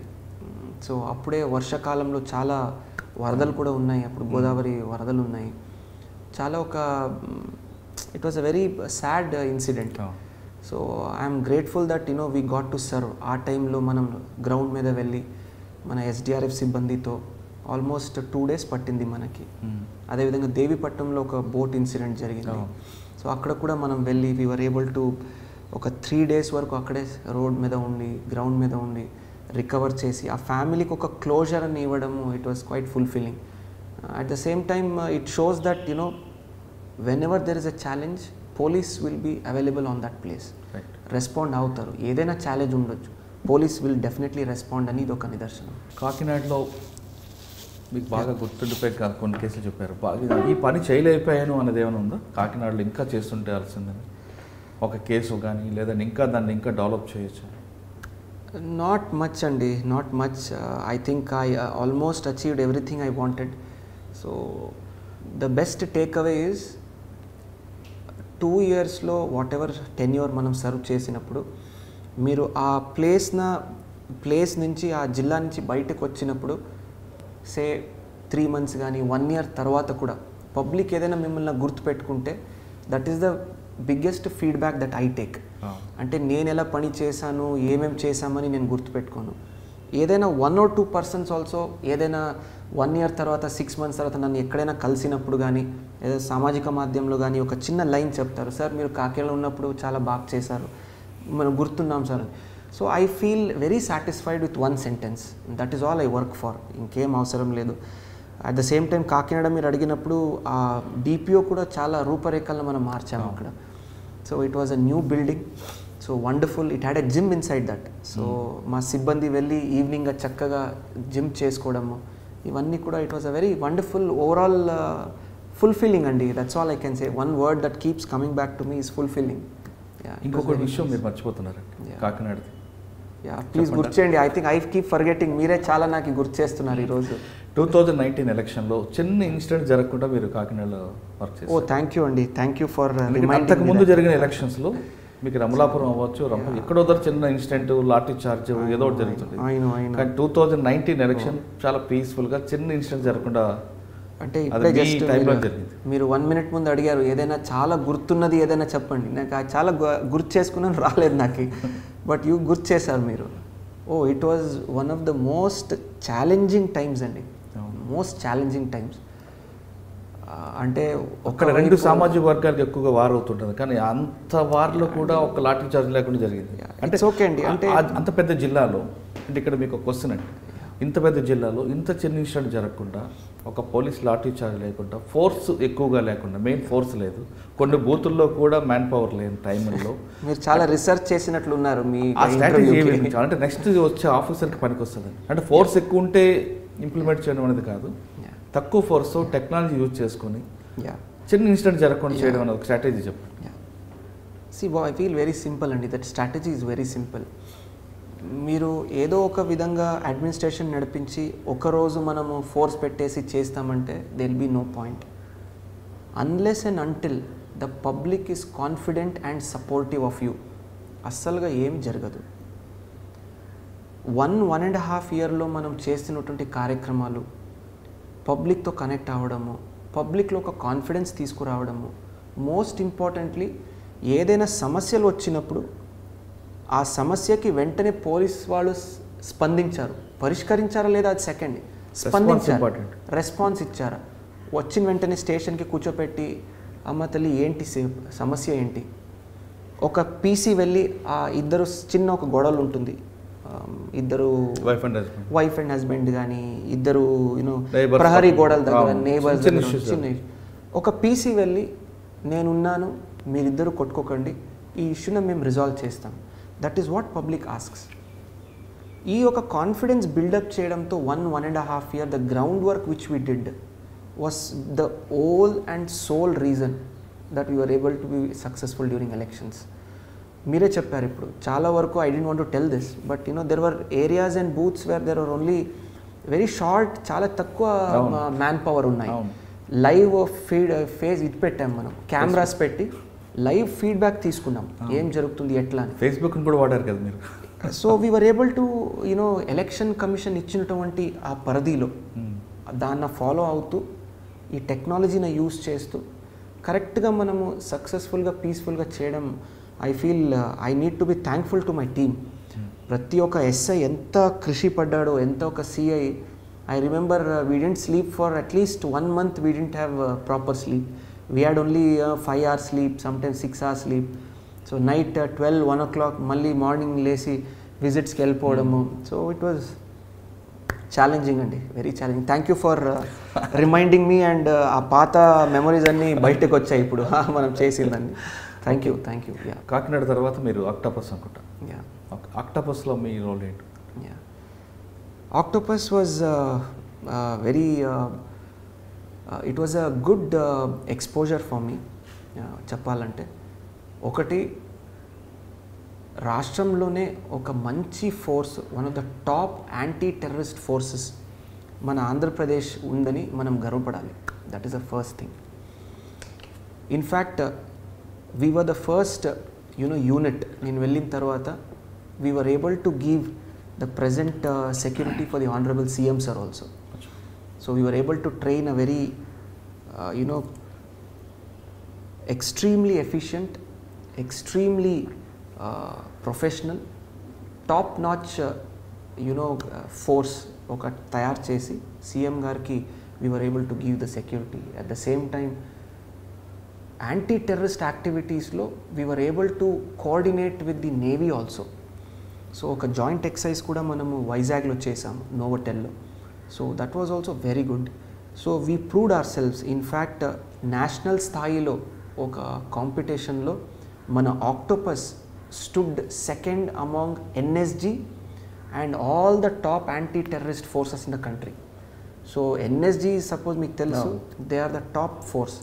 సో అప్పుడే వర్షాకాలంలో చాలా వరదలు కూడా ఉన్నాయి. అప్పుడు గోదావరి వరదలు ఉన్నాయి. చాలా it was a very sad incident. So I'm grateful that we got to serve. ఆ టైంలో మనం గ్రౌండ్ మీద వెళ్ళి మన ఎస్డిఆర్ఎఫ్ సిబ్బందితో ఆల్మోస్ట్ 2 days పట్టింది మనకి. అదేవిధంగా దేవీపట్నంలో ఒక బోట్ ఇన్సిడెంట్ జరిగింది. సో అక్కడ కూడా మనం వెళ్ళి వీ వర్ ఏబుల్ టు ఒక 3 days వరకు అక్కడే రోడ్ మీద ఉండి, గ్రౌండ్ మీద ఉండి రికవర్ చేసి ఆ ఫ్యామిలీకి ఒక క్లోజర్ అని ఇవ్వడము, it was quite fulfilling. At the same time it shows that whenever there is a challenge, police will be available on that place. Respond అవుతారు. ఏదైనా ఛాలెంజ్ ఉండొచ్చు, పోలీస్ విల్ డెఫినెట్లీ రెస్పాండ్ అని ఇది ఒక నిదర్శనం.
కాకినాడలో మీకు బాగా గుర్తుండిపోయి కొన్ని కేసులు చెప్పారు, బాగా ఈ పని చేయలేకపోయాను అన్నది ఏమైనా ఉందా? కాకినాడలో ఇంకా చేస్తుంటాల్సిందని ఒక కేసు కానీ, లేదా ఇంకా దాన్ని ఇంకా డెవలప్ చేయొచ్చు?
నాట్ మచ్ అండి, not much. I think I almost achieved everything I wanted. So the best take away is 2 yearsలో వాట్ ఎవర్ టెన్యూర్ మనం సర్వ్ చేసినప్పుడు మీరు ఆ ప్లేస్ నుంచి ఆ జిల్లా నుంచి బయటకు వచ్చినప్పుడు సే 3 months కానీ 1 year తర్వాత కూడా పబ్లిక్ ఏదైనా మిమ్మల్ని గుర్తుపెట్టుకుంటే that is the biggest feedback that I take. అంటే నేను ఎలా పని చేశాను, ఏమేమి చేశామని నేను గుర్తుపెట్టుకోను. ఏదైనా 1 or 2 persons ఆల్సో ఏదైనా 1 year తర్వాత 6 months తర్వాత నన్ను ఎక్కడైనా కలిసినప్పుడు కానీ ఏదో సామాజిక మాధ్యమంలో కానీ ఒక చిన్న లైన్ చెప్తారు, సార్ మీరు కాకినాడలో ఉన్నప్పుడు చాలా బాగా చేశారు, మనం గుర్తున్నాం sir. So I feel very satisfied with 1 sentence. That is all I work for, ఇంకేం అవసరం లేదు. At the same time Kakinada మీరు అడిగినప్పుడు ఆ డిపిఓ కూడా చాలా రూపరేఖలను మనం మార్చాము అక్కడ. So it was a new building, so wonderful. It had a gym inside that. So మా సిబ్బంది వెళ్ళి ఈవినింగ్ చక్కగా జిమ్ చేసుకోవడము ఇవన్నీ కూడా it was a very wonderful overall fulfilling అండి. That's all I can say. One word that keeps coming back to me is fulfilling.
ఇంకొక విషయం మీరు మర్చిపోతున్నారు, కాకినాడది.
ప్లీజ్ గుర్తు చేయండి. I think I keep forgetting. మీరే చాలా నాకు గుర్తు చేస్తున్నారు ఈరోజు.
2019 ఎలక్షన్లో చిన్న ఇన్సిడెంట్ జరగకుండా మీరు కాకినాడలో వర్క్ చేశారు.
ఓ థ్యాంక్ యూ అండి, థ్యాంక్ యూ ఫర్
అంతకు ముందు జరిగిన ఎలక్షన్స్లో మీకు అమలాపురం అవ్వచ్చు, ఎక్కడో చిన్న ఇన్సిడెంట్, లాఠీ చార్జ్ ఏదో ఒకటి జరుగుతుంది. కానీ 2019 ఎలక్షన్ చాలా పీస్ఫుల్గా చిన్న ఇన్సిడెంట్ జరగకుండా
అంటే ఇప్పుడే జస్ట్ మీరు 1 minute ముందు అడిగారు ఏదైనా చాలా గుర్తున్నది ఏదైనా చెప్పండి. నాకు చాలా గుర్తు చేసుకున్నాను, రాలేదు నాకు. బట్ యూ గుర్తు చేశారు మీరు. Oh it was one of the most challenging times అండి, మోస్ట్ ఛాలెంజింగ్ టైమ్స్. అంటే ఒక
2 సామాజిక వర్గాలకు ఎక్కువగా వార్ అవుతుంటుంది, కానీ అంత వార్లో కూడా ఒక లాఠీ చార్జ్ లేకుండా జరిగింది. అంటే
ఓకే అండి. అంటే
అంత పెద్ద జిల్లాలో, అంటే ఇక్కడ మీకు ఒక క్వశ్చన్ అండి, ఇంత పెద్ద జిల్లాలో ఇంత చిన్న ఇన్సిడెంట్ జరగకుండా, ఒక పోలీస్ లాఠీ చార్జ్ లేకుండా, ఫోర్స్ ఎక్కువగా లేకుండా, మెయిన్ ఫోర్స్ లేదు, కొన్ని బూతుల్లో కూడా మ్యాన్ పవర్ లేని టైంలో
మీరు చాలా రిసర్చ్ చేసినట్లు ఉన్నారు. మీ
స్ట్రాటజీ అంటే నెక్స్ట్ వచ్చే ఆఫీసర్కి పనికి వస్తుంది. అంటే ఫోర్స్ ఎక్కువ ఉంటే ఇంప్లిమెంట్ చేయడం అనేది కాదు, తక్కువ ఫోర్స్ టెక్నాలజీ యూజ్ చేసుకొని చిన్న ఇన్సిడెంట్ జరగకుండా చేయడం అనేది ఒక స్ట్రాటజీ చెప్పండి.
See I feel very simple అండి. That strategy is very simple. మీరు ఏదో ఒక విధంగా అడ్మినిస్ట్రేషన్ నడిపించి ఒకరోజు మనము ఫోర్స్ పెట్టేసి చేస్తామంటే there will be no point. Unless and until the public is confident and supportive of you అస్సలుగా ఏం జరగదు. 1.5 yearలో మనం చేస్తున్నటువంటి కార్యక్రమాలు పబ్లిక్తో కనెక్ట్ అవ్వడము, పబ్లిక్లో ఒక కాన్ఫిడెన్స్ తీసుకురావడము, మోస్ట్ ఇంపార్టెంట్లీ ఏదైనా సమస్యలు వచ్చినప్పుడు ఆ సమస్యకి వెంటనే పోలీస్ వాళ్ళు స్పందించారు. పరిష్కరించారా లేదా అది సెకండ్, స్పందించారు, రెస్పాన్స్ ఇచ్చారా. వచ్చిన వెంటనే స్టేషన్కి కూర్చోపెట్టి అమ్మ తల్లి ఏంటి సమస్య ఏంటి, ఒక పీసీ వెళ్ళి ఆ ఇద్దరు చిన్న ఒక గొడవలు ఉంటుంది, ఇద్దరు వైఫ్ అండ్ హస్బెండ్ కానీ ఇద్దరు యూనో ప్రహరీ గోడల దగ్గర నేబర్స్ చిన్న ఒక పీసీ వెళ్ళి నేనున్నాను మీరిద్దరు కొట్టుకోకండి, ఈ ఇష్యూని మేము రిజాల్వ్ చేస్తాం. That is what public asks. ఈ ఒక కాన్ఫిడెన్స్ బిల్డప్ చేయడంతో 1.5 year the ground work which we did was the whole and sole reason that we are able to be successful during elections. మీరే చెప్పారు ఇప్పుడు చాలా వరకు. I don't want to tell this but there were areas and booths where there are only very short, చాలా తక్కువ manpower ఉన్నాయి. Live face ఇది పెట్టాం మనం, కెమెరాస్ పెట్టి లైవ్ ఫీడ్బ్యాక్ తీసుకున్నాం ఏం జరుగుతుంది ఎట్లా అని.
ఫేస్బుక్ కూడా వాడారు కదా మీరు.
So we were able to election commission ఇచ్చినటువంటి ఆ పరిధిలో దాన్ని ఫాలో అవుతూ ఈ టెక్నాలజీని యూస్ చేస్తూ కరెక్ట్గా మనము సక్సెస్ఫుల్గా పీస్ఫుల్గా చేయడం. I feel I need to be thankful to my team. ప్రతి ఒక్క ఎస్ఐ ఎంత కృషి పడ్డాడో, ఎంత ఒక CI. I remember we didn't sleep for at least 1 month. We didn't have proper sleep. We had only 5 hours sleep, sometimes 6 hours sleep. So night 12-1 o'clock మళ్ళీ morning లేచి విజిట్స్కి వెళ్ళిపోవడము. So it was challenging అండి, very challenging. Thank you for reminding me. And ఆ పాత memories అన్నీ బయటకు వచ్చాయి ఇప్పుడు మనం చేసిందండి. Thank you. యా.
కాకినాడ తర్వాత మీరు ఆక్టోపస్ అనుకుంటా. యా. ఆక్టోపస్లో మీ రోల్ ఏంటి?
Yeah, octopus was very it was a good exposure for me. చెప్పాలంటే ఒకటి, రాష్ట్రంలోనే ఒక మంచి force, one of the top anti terrorist forces మన ఆంధ్రప్రదేశ్ ఉందని మనం గర్వపడాలి. That is the first thing. In fact, we were the first unit in వెళ్ళిన తర్వాత we were able to give the present security for the honorable CM sir also. So we were able to train a very extremely efficient, extremely professional, top notch force ఒక తయారు చేసి CM గారికి we were able to give the security. At the same time, anti-terrorist activities lo we were able to coordinate with the Navy also. So oka joint exercise kuda manamu Vizag lo chesam, Novotel lo. So that was also very good. So we proved ourselves. In fact, national sthayilo oka competition lo mana Octopus stood second among NSG and all the top anti-terrorist forces in the country. So NSG suppose మీకు తెలుసు, they are the top force.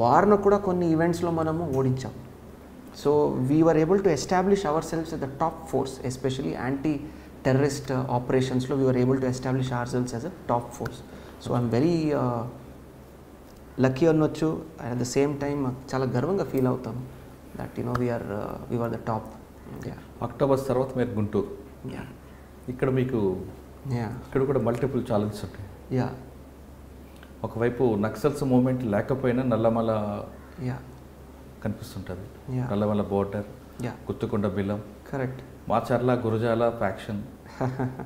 వారిని కూడా కొన్ని ఈవెంట్స్లో మనము ఓడించాం. So we were able to establish ourselves at the top force, especially anti terrorist ఆపరేషన్స్లో we were able to establish ourselves as a top force. So I'm very lucky అనొచ్చు. At the same time చాలా గర్వంగా feel అవుతాం that we are the top.
October తర్వాత మీరు గుంటూరు, ఇక్కడ మీకు ఇక్కడ కూడా మల్టిపుల్ ఛాలెంజెస్ ఉంటాయి. ఒకవైపు నక్సల్స్ మూవ్మెంట్ లేకపోయినా నల్లమల కనిపిస్తుంటుంది, Nallamala border, Guttikonda Bilam,
correct,
Macherla Gurazala faction,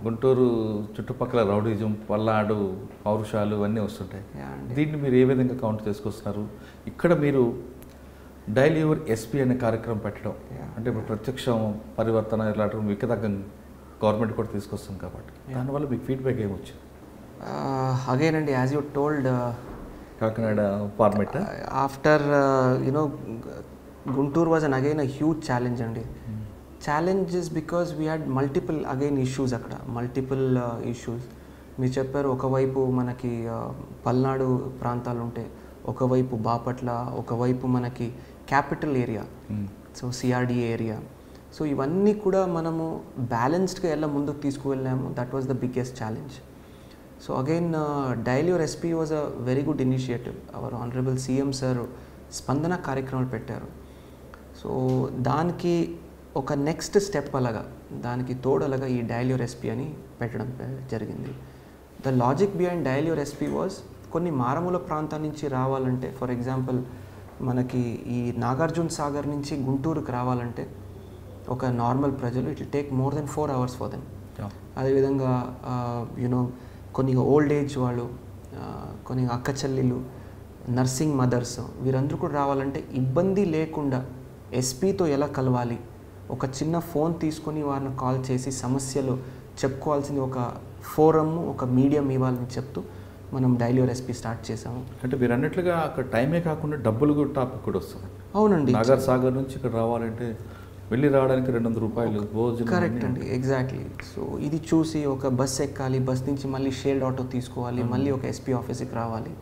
Guntur చుట్టుపక్కల రౌడీజం, పల్నాడు పౌరుషాలు ఇవన్నీ వస్తుంటాయి. దీన్ని మీరు ఏ విధంగా కౌంట్ చేసుకొస్తున్నారు? ఇక్కడ మీరు డైలీ యువర్ ఎస్పీ అనే కార్యక్రమం పెట్టడం అంటే ఇప్పుడు ప్రత్యక్షం పరివర్తన ఇలాంటి వికతగ్గం గవర్నమెంట్ కూడా తీసుకొస్తుంది కాబట్టి దానివల్ల మీకు ఫీడ్బ్యాక్ ఏమొచ్చింది?
అగైన్ అండి, as you told,
Kakinada format
after Guntur was again a huge challenge అండి. Challenges because we had multiple again issues, అక్కడ మల్టిపుల్ ఇష్యూస్. మీరు చెప్పారు ఒకవైపు మనకి పల్నాడు ప్రాంతాలు ఉంటే, ఒకవైపు బాపట్ల, ఒకవైపు మనకి capital area, so CRDA area. So ఇవన్నీ కూడా మనము బ్యాలెన్స్డ్గా ఎలా ముందుకు తీసుకువెళ్ళాము. That was the biggest challenge. So again daily your SP was a very good initiative. Our honourable CM sir Spandana కార్యక్రమాలు పెట్టారు. సో దానికి ఒక నెక్స్ట్ స్టెప్ అలాగా, దానికి తోడలాగా ఈ డైలీ యువర్ ఎస్పీ అని పెట్టడం జరిగింది. The logic behind daily your SP was, కొన్ని మారుమూల ప్రాంతాల నుంచి రావాలంటే, ఫర్ ఎగ్జాంపుల్ మనకి ఈ నాగార్జున సాగర్ నుంచి గుంటూరుకు రావాలంటే ఒక నార్మల్ ప్రజలు it will take more than 4 hours for them. అదేవిధంగా కొన్ని ఓల్డ్ ఏజ్ వాళ్ళు, కొన్ని అక్క చెల్లెళ్ళు, నర్సింగ్ మదర్స్, వీరందరూ కూడా రావాలంటే ఇబ్బంది లేకుండా ఎస్పీతో ఎలా కలవాలి, ఒక చిన్న ఫోన్ తీసుకొని వారిని కాల్ చేసి సమస్యలు చెప్పుకోవాల్సింది ఒక ఫోరమ్, ఒక మీడియం ఇవ్వాలని చెప్తూ మనం డైలీ యువర్ ఎస్పీ స్టార్ట్ చేసాము.
అంటే మీరు అన్నట్లుగా అక్కడ టైమే కాకుండా డబ్బులు కూడా టాపిక్ కూడా వస్తుంది.
అవునండి,
నాగర్ సాగర్ నుంచి ఇక్కడ రావాలంటే వెళ్ళి రావడానికి 200 రూపాయలు భోజనం.
కరెక్ట్ అండి, ఎగ్జాక్ట్లీ. సో ఇది చూసి ఒక బస్ ఎక్కాలి, బస్ నుంచి మళ్ళీ షేర్డ్ ఆటో తీసుకోవాలి, మళ్ళీ ఒక ఎస్పీ ఆఫీస్కి రావాలి.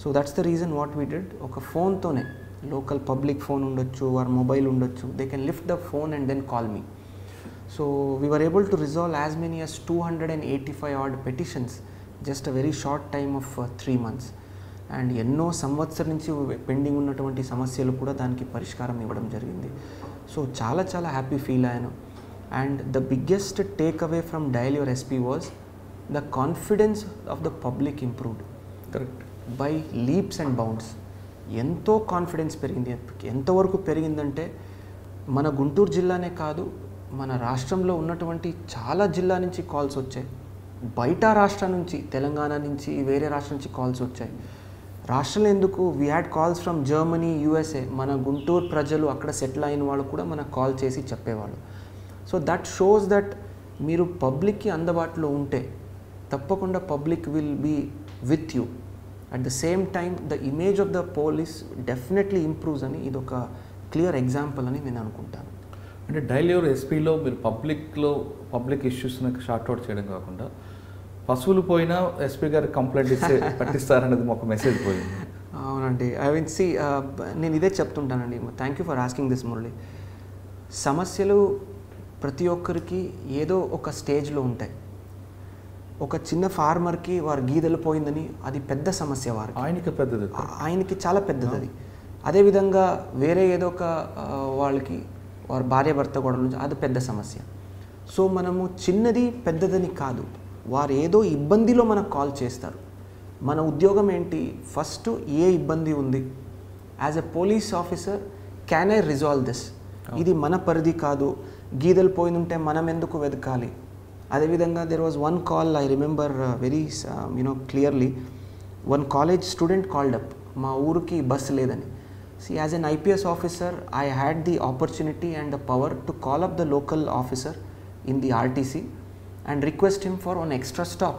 So that's the reason what we did. ఒక ఫోన్తోనే, లోకల్ పబ్లిక్ ఫోన్ ఉండొచ్చు, వారి మొబైల్ ఉండొచ్చు, they can lift the phone and then call me. So we were able to resolve as many as 285 odd petitions, just a very short time of 3 months. అండ్ ఎన్నో సంవత్సరం నుంచి pending ఉన్నటువంటి సమస్యలు కూడా దానికి పరిష్కారం ఇవ్వడం జరిగింది. సో చాలా చాలా హ్యాపీ ఫీల్ అయ్యాను. And the biggest take away from daily your SP was the confidence of the public improved.
Correct,
by leaps and bounds. ఎంతో కాన్ఫిడెన్స్ పెరిగింది. ఎంతవరకు పెరిగిందంటే మన గుంటూరు జిల్లానే కాదు, మన రాష్ట్రంలో ఉన్నటువంటి చాలా జిల్లా నుంచి కాల్స్ వచ్చాయి. బయట రాష్ట్రం నుంచి, తెలంగాణ నుంచి, వేరే రాష్ట్రం నుంచి కాల్స్ వచ్చాయి. రాష్ట్రంలో ఎందుకు, we had calls from Germany, USA. మన గుంటూరు ప్రజలు, అక్కడ సెటిల్ అయిన వాళ్ళు కూడా మనకు కాల్ చేసి చెప్పేవాళ్ళు. సో దట్ షోస్ దట్ మీరు పబ్లిక్కి అందుబాటులో ఉంటే తప్పకుండా public will be with you. At the same time the image of the police definitely improves అని ఇది ఒక క్లియర్ ఎగ్జాంపుల్ అని నేను అనుకుంటాను.
అంటే డైలీ యువర్ ఎస్పీలో మీరు పబ్లిక్ ఇష్యూస్ని షార్ట్అవుట్ చేయడం కాకుండా పశువులు పోయినా ఎస్పీ గారు కంప్లైంట్ ఇస్తే పట్టిస్తారనేది ఒక మెసేజ్ పోయింది.
అవునండి, ఐ మీన్ నేను ఇదే చెప్తుంటానండి. Thank you for asking this Murali. సమస్యలు ప్రతి ఒక్కరికి ఏదో ఒక స్టేజ్లో ఉంటాయి. ఒక చిన్న ఫార్మర్కి వారి గీదెలు పోయిందని అది పెద్ద సమస్య వారికి.
ఆయనకి పెద్దది,
ఆయనకి చాలా పెద్దది అది. అదేవిధంగా వేరే ఏదో ఒక వాళ్ళకి వారి భార్య భర్త గొడవ నుంచి అది పెద్ద సమస్య. సో మనము చిన్నది పెద్దదని కాదు, వారు ఏదో ఇబ్బందిలో మనకు కాల్ చేస్తారు. మన ఉద్యోగం ఏంటి, ఫస్ట్ ఏ ఇబ్బంది ఉంది, as a police officer can I resolve this, ఇది మన పరిధి కాదు, గీదెలు పోయిందంటే మనం ఎందుకు వెతకాలి. అదేవిధంగా there was one call, I remember very clearly, one college student called up, మా ఊరికి బస్ లేదని. See, as an IPS officer, I had the opportunity and the power to call up the local officer in the RTC and request him for an extra stop.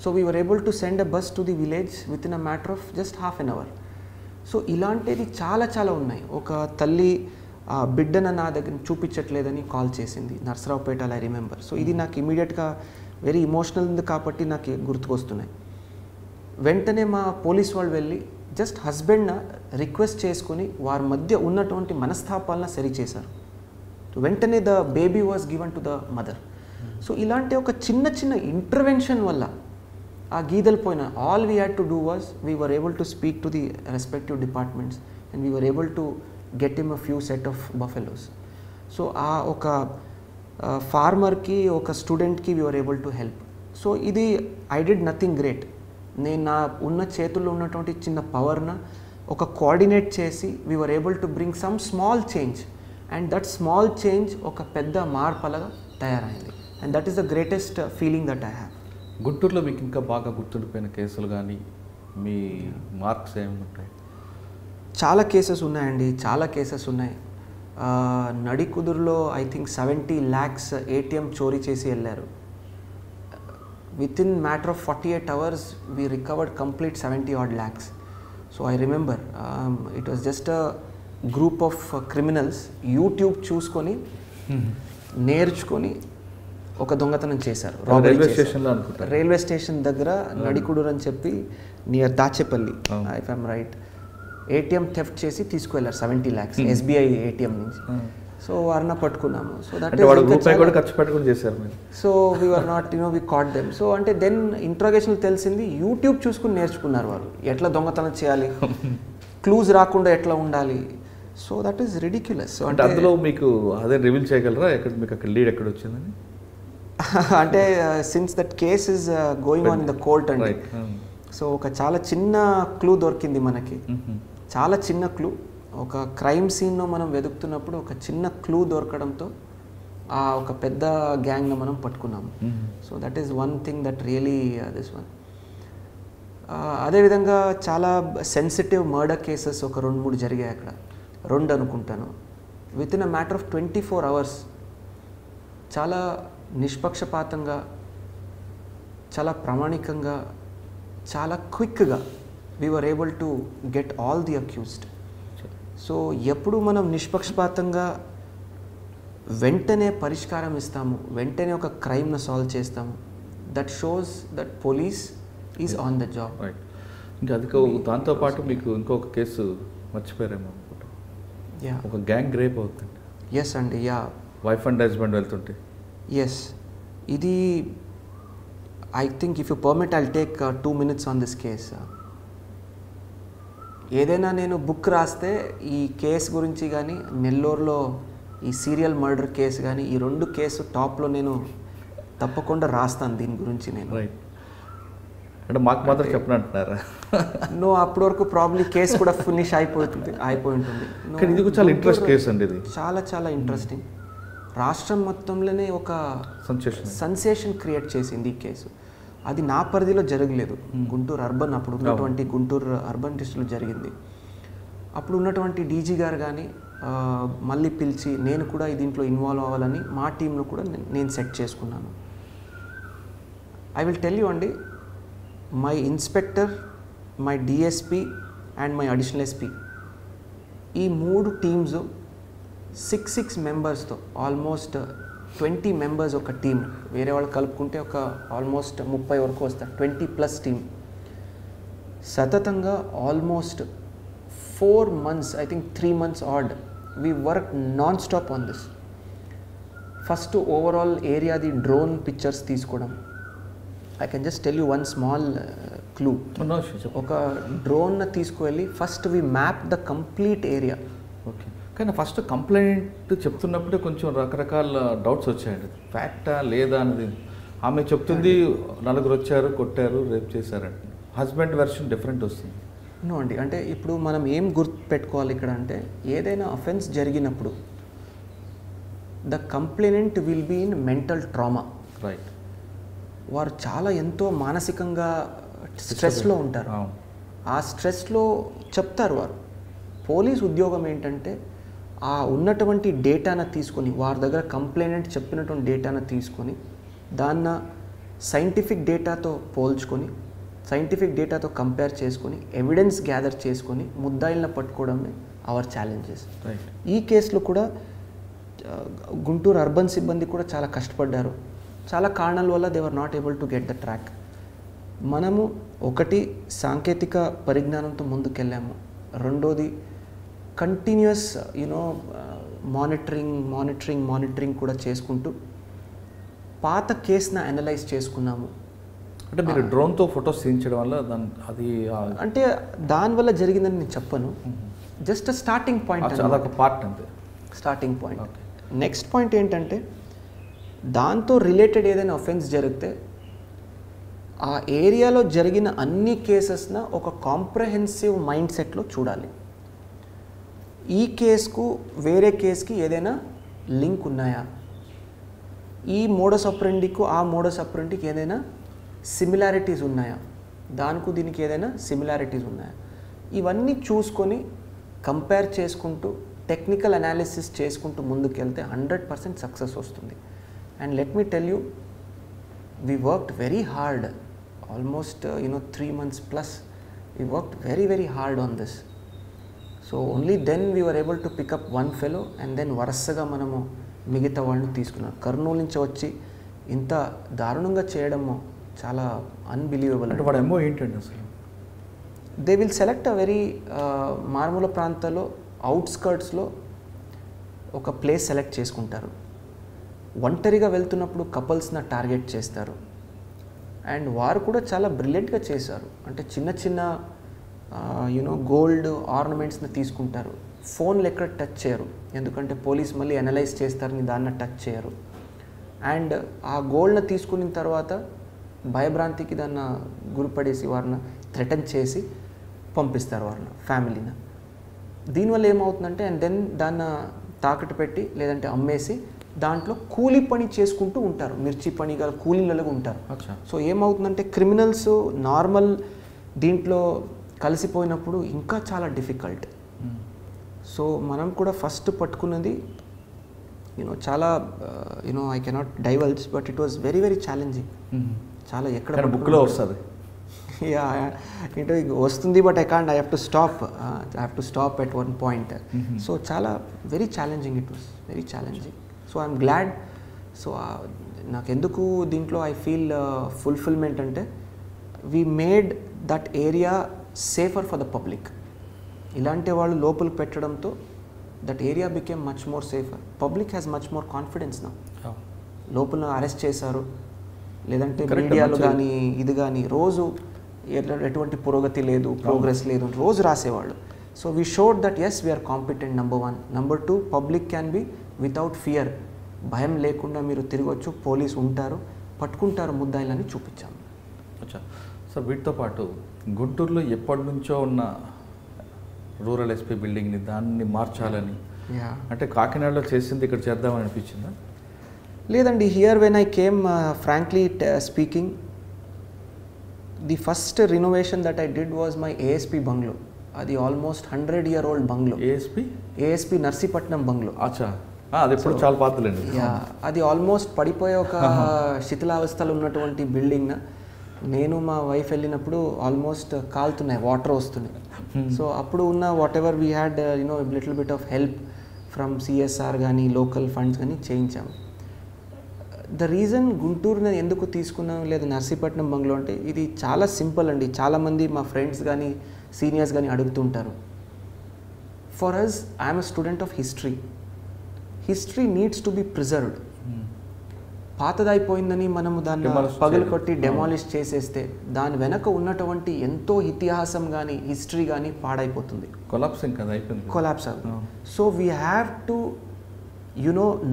So we were able to send a bus to the village within a matter of just half an hour. So ఇలాంటిది చాలా చాలా ఉన్నాయి. ఒక తల్లి బిడ్డను నా దగ్గర చూపించట్లేదని call చేసింది, నర్సరావుపేట, ఐ రిమెంబర్. సో ఇది నాకు ఇమీడియట్గా వెరీ ఇమోషనల్ ఉంది కాబట్టి నాకు గుర్తుకొస్తున్నాయి. వెంటనే మా పోలీస్ వాళ్ళు వెళ్ళి జస్ట్ హస్బెండ్న రిక్వెస్ట్ చేసుకుని వారి మధ్య ఉన్నటువంటి మనస్తాపాలను సరిచేశారు. వెంటనే the baby was given to the mother. So ఇలాంటి ఒక చిన్న చిన్న ఇంటర్వెన్షన్ వల్ల ఆ గీదలు పోయిన, all we had to do was we were able to speak to the respective departments and we were able to get him a few set of buffaloes. So ఆ ఒక ఫార్మర్కి ఒక స్టూడెంట్కి we were able to help. So ఇది I did nothing great, నేను నా ఉన్న చేతుల్లో ఉన్నటువంటి చిన్న పవర్న ఒక కోఆర్డినేట్ చేసి we were able to bring some small change and that small change ఒక పెద్ద మార్పులాగా తయారైంది. And that is the greatest feeling that I have.
గుంటూరులో మీకు ఇంకా బాగా గుర్తుండిపోయిన కేసులు కానీ మీ మార్క్స్ ఏమి ఉంటాయి?
చాలా కేసెస్ ఉన్నాయండి, చాలా కేసెస్ ఉన్నాయి. నడికుదురులో ఐ థింక్ 70 lakhs ATM చోరీ చేసి వెళ్ళారు. Within matter of 48 hours, we recovered complete 70 odd lakhs. So I remember it was just a group of criminals YouTube చూసుకొని నేర్చుకొని ఒక దొంగతనం చేశారు. రైల్వే స్టేషన్ దగ్గర నడికుడూరు అని చెప్పి near Dachepalli, if I'm right, ATM theft చేసి తీసుకువెళ్ళారు 70 lakhs SBI ATM నుంచి. సో వారిని పట్టుకున్నాము. సో దట్
ఖర్చు పెట్టుకుని చేశారు.
So we were not we caught them. So అంటే దెన్ ఇంట్రాగేషన్ తెలిసింది యూట్యూబ్ చూసుకుని నేర్చుకున్నారు వాళ్ళు ఎట్లా దొంగతనం చేయాలి, క్లూజ్ రాకుండా ఎట్లా ఉండాలి. So that is ridiculous. So
అంటే అందులో మీకు అదే రివీల్ చేయగలరా ఎక్కడ మీకు అక్కడ లీడ్ ఎక్కడ వచ్చిందని?
అంటే since that case is going on in the court అండి. సో ఒక చాలా చిన్న క్లూ దొరికింది మనకి, చాలా చిన్న క్లూ. ఒక క్రైమ్ సీన్లో మనం వెతుకుతున్నప్పుడు ఒక చిన్న క్లూ దొరకడంతో ఆ ఒక పెద్ద గ్యాంగ్ను మనం పట్టుకున్నాము. So that is one thing that really this one. అదేవిధంగా చాలా సెన్సిటివ్ మర్డర్ కేసెస్ ఒక 2-3 జరిగాయి అక్కడ, 2 అనుకుంటాను. With in a matter of 24 hours చాలా నిష్పక్షపాతంగా, చాలా ప్రామాణికంగా, చాలా క్విక్గా we were able to get all the accused. So ఎప్పుడు మనం నిష్పక్షపాతంగా వెంటనే పరిష్కారం ఇస్తాము, వెంటనే ఒక క్రైమ్ను సాల్వ్ చేస్తాము, that shows that police is on the job.
ఇంకా అది దాంతోపాటు మీకు ఇంకొక కేసు మర్చిపోయారేమో అనుకుంటా, ఒక గ్యాంగ్ రేప్ అవుతుంది.
ఎస్ అండి, యా,
వైఫ్ అండ్ హస్బెండ్ వెళ్తుంటే.
ఎస్, ఇది I think if you permit I'll take 2 minutes on this case. ఏదైనా నేను బుక్ రాస్తే ఈ కేసు గురించి కానీ, నెల్లూరులో ఈ సీరియల్ మర్డర్ కేసు కానీ, ఈ 2 కేసు టాప్లో నేను తప్పకుండా రాస్తాను దీని గురించి నేను.
రైట్, అంటే మాకు మాత్రం చెప్పనంటున్నారా?
నో, అప్పటి వరకు ప్రాబ్లీ కేసు కూడా ఫినిష్ అయిపోయి ఉంటుంది.
ఇది చాలా ఇంట్రెస్ట్ కేసు అండి, ఇది చాలా
చాలా ఇంట్రెస్టింగ్. రాష్ట్రం మొత్తంలోనే ఒక సెన్సేషన్ క్రియేట్ చేసింది ఈ కేసు. అది నా పరిధిలో జరగలేదు, గుంటూరు అర్బన్, అప్పుడు ఉన్నటువంటి గుంటూరు అర్బన్ డిస్ట్రిక్ట్లో జరిగింది. అప్పుడు ఉన్నటువంటి డీజీ గారు కానీ మళ్ళీ పిలిచి నేను కూడా దీంట్లో ఇన్వాల్వ్ అవ్వాలని మా టీంలో కూడా నేను సెట్ చేసుకున్నాను. ఐ విల్ టెల్ యూ అండి, my inspector, my DSP and my additional SP, ఈ 3 టీమ్స్ 6 మెంబర్స్తో ఆల్మోస్ట్ 20 members ఒక టీమ్, వేరే వాళ్ళు కలుపుకుంటే ఒక ఆల్మోస్ట్ 30 వరకు వస్తారు, 20+ టీమ్. సతతంగా almost 4 months, I think 3 months odd, we worked non-stop on this. First overall ఏరియాది డ్రోన్ పిక్చర్స్ తీసుకోవడం, I can just tell you one small clue. ఒక డ్రోన్ తీసుకువెళ్ళి first we map the complete area.
Okay, కానీ first complaint చెప్తున్నప్పుడే కొంచెం రకరకాల doubts వచ్చాయండి. ఫ్యాక్టా లేదా అనేది ఆమె చెప్తుంది, నలుగురు వచ్చారు, కొట్టారు, రేప్ చేశారంట. హస్బెండ్ వెర్షన్ డిఫరెంట్ వస్తుంది.
నో అండి, అంటే ఇప్పుడు మనం ఏం గుర్తుపెట్టుకోవాలి ఇక్కడ అంటే, ఏదైనా అఫెన్స్ జరిగినప్పుడు the complainant will be in mental trauma.
Right.
వారు చాలా ఎంతో మానసికంగా స్ట్రెస్లో ఉంటారు. ఆ స్ట్రెస్లో చెప్తారు వారు. పోలీస్ ఉద్యోగం ఏంటంటే ఆ ఉన్నటువంటి డేటాను తీసుకొని, వారి దగ్గర కంప్లైనెంట్ చెప్పినటువంటి డేటాను తీసుకొని, దాన్ని సైంటిఫిక్ డేటాతో పోల్చుకొని, సైంటిఫిక్ డేటాతో కంపేర్ చేసుకొని, ఎవిడెన్స్ గ్యాదర్ చేసుకొని ముద్దాయిలను పట్టుకోవడమే అవర్ ఛాలెంజెస్. ఈ కేసులో కూడా గుంటూరు అర్బన్ సిబ్బంది కూడా చాలా కష్టపడ్డారు. చాలా కారణాల వల్ల they were not able to get the track. మనము ఒకటి సాంకేతిక పరిజ్ఞానంతో ముందుకెళ్ళాము. రెండోది కంటిన్యూస్ మానిటరింగ్ కూడా చేసుకుంటూ పాత కేసును అనలైజ్ చేసుకున్నాము.
అంటే మీరు డ్రోన్తో ఫొటోస్ తీయించడం వల్ల అది
అంటే దానివల్ల జరిగిందని నేను చెప్పను. జస్ట్ స్టార్టింగ్ పాయింట్,
అదొక పార్ట్ అంతే.
Starting point. నెక్స్ట్ పాయింట్ ఏంటంటే, దాంతో రిలేటెడ్ ఏదైనా అఫెన్స్ జరిగితే ఆ ఏరియాలో జరిగిన అన్ని కేసెస్న ఒక కాంప్రహెన్సివ్ మైండ్ సెట్లో చూడాలి. ఈ కేసుకు వేరే కేసుకి ఏదైనా లింక్ ఉన్నాయా, ఈ మోడస్ ఆపరెండికు ఆ మోడస్ ఆపరెండికి ఏదైనా సిమిలారిటీస్ ఉన్నాయా, దానికి దీనికి ఏదైనా సిమిలారిటీస్ ఉన్నాయా, ఇవన్నీ చూసుకొని కంపేర్ చేసుకుంటూ టెక్నికల్ అనాలిసిస్ చేసుకుంటూ ముందుకెళ్తే 100% సక్సెస్ వస్తుంది. And let me tell you, we worked very hard, almost 3 months plus. We worked very, very hard on this. So only then we were able to pick up one fellow and then వరుసగా మనము మిగతా వాళ్ళని తీసుకున్నాం. కర్నూలు నుంచి వచ్చి ఇంత దారుణంగా చేయడము చాలా అన్బిలీవబుల్.
అంటే వాడు ఏమో ఏంటండి అసలు?
They will select a very మారుమూల ప్రాంతాల్లో అవుట్స్కర్ట్స్లో ఒక ప్లేస్ సెలెక్ట్ చేసుకుంటారు. ఒంటరిగా వెళ్తున్నప్పుడు కపుల్స్ని టార్గెట్ చేస్తారు. అండ్ వారు కూడా చాలా బ్రిలియంట్గా చేశారు. అంటే చిన్న చిన్న గోల్డ్ ఆర్నమెంట్స్ని తీసుకుంటారు. ఫోన్లు ఎక్కడ టచ్ చేయరు, ఎందుకంటే పోలీస్ మళ్ళీ అనలైజ్ చేస్తారని దాన్ని టచ్ చేయరు. అండ్ ఆ గోల్డ్ని తీసుకున్న తర్వాత భయభ్రాంతికి దాన్ని గురిపడేసి వారిని థ్రెటన్ చేసి పంపిస్తారు వారిని, ఫ్యామిలీని. దీనివల్ల ఏమవుతుందంటే, అండ్ దెన్ దాన్ని తాకట్టు పెట్టి లేదంటే అమ్మేసి దాంట్లో కూలీ పని చేసుకుంటూ ఉంటారు. మిర్చి పని గల కూలీలలో ఉంటారు. సో ఏమవుతుందంటే, క్రిమినల్స్ నార్మల్ దీంట్లో కలిసిపోయినప్పుడు ఇంకా చాలా డిఫికల్ట్. సో మనం కూడా ఫస్ట్ పట్టుకున్నది చాలా I cannot divulge, but it was very very challenging. చాలా ఎక్కడ
బుక్లో వస్తుంది,
ఏంటో వస్తుంది, but I have to stop at one point. So చాలా very challenging, it was very challenging. So I'm glad. So నాకెందుకు దీంట్లో ఐ ఫీల్ ఫుల్ఫిల్మెంట్ అంటే, we made that area safer for the public. ఇలాంటి వాళ్ళు లోపలికి పెట్టడంతో that area became much more safer. Public has much more confidence నా. లోపల arrest చేశారు, లేదంటే మీడియాలో కానీ ఇది కానీ రోజు ఎటువంటి పురోగతి లేదు, ప్రోగ్రెస్ లేదు రోజు రాసేవాళ్ళు. So we showed that as we are competent, number 1. Number 2, public can be without fear. భయం లేకుండా మీరు తిరగొచ్చు, పోలీసు ఉంటారు, పట్టుకుంటారు ముద్దాయిలని చూపించాము.
అచ్చా సార్, వీటితో పాటు గుంటూరులో ఎప్పటి నుంచో ఉన్న రూరల్ ఎస్పీ బిల్డింగ్ని దాన్ని మార్చాలని, అంటే కాకినాడలో చేసింది ఇక్కడ చేద్దామని అనిపించిందా?
లేదండి, here when I came frankly speaking, the first renovation that I did was my ASP bungalow. అది almost 100-year-old bungalow. ASP Narsipatnam bungalow.
అచ్చా, అది ఎప్పుడు చాలా పాతలేండి.
అది ఆల్మోస్ట్ పడిపోయే ఒక శిథిలావస్థలో ఉన్నటువంటి బిల్డింగ్. నేను మా వైఫ్ వెళ్ళినప్పుడు ఆల్మోస్ట్ కాలుతున్నాయి, వాటర్ వస్తున్నాయి. సో అప్పుడు ఉన్న what ever we had little bit of help from CSR కానీ లోకల్ ఫండ్స్ కానీ చేయించాము. ద రీజన్ గుంటూరుని ఎందుకు తీసుకున్నాం లేదా నర్సీపట్నం బంగ్లో అంటే, ఇది చాలా సింపుల్ అండి. చాలామంది మా ఫ్రెండ్స్ కానీ సీనియర్స్ కానీ అడుగుతుంటారు. For us, I'm a student of history. History needs to be preserved. పాతదైపోయిందని మనము దాన్ని
Demolish
పగలు
చేయడం.
కొట్టి డెమాలిష్ చేసేస్తే దాని వెనక ఉన్నటువంటి ఎంతో ఇతిహాసం కానీ హిస్టరీ కానీ పాడైపోతుంది,
కొలాప్సింగ్ కదా అయిపోయింది.
కొలాప్స్ అవుతుంది. So we have to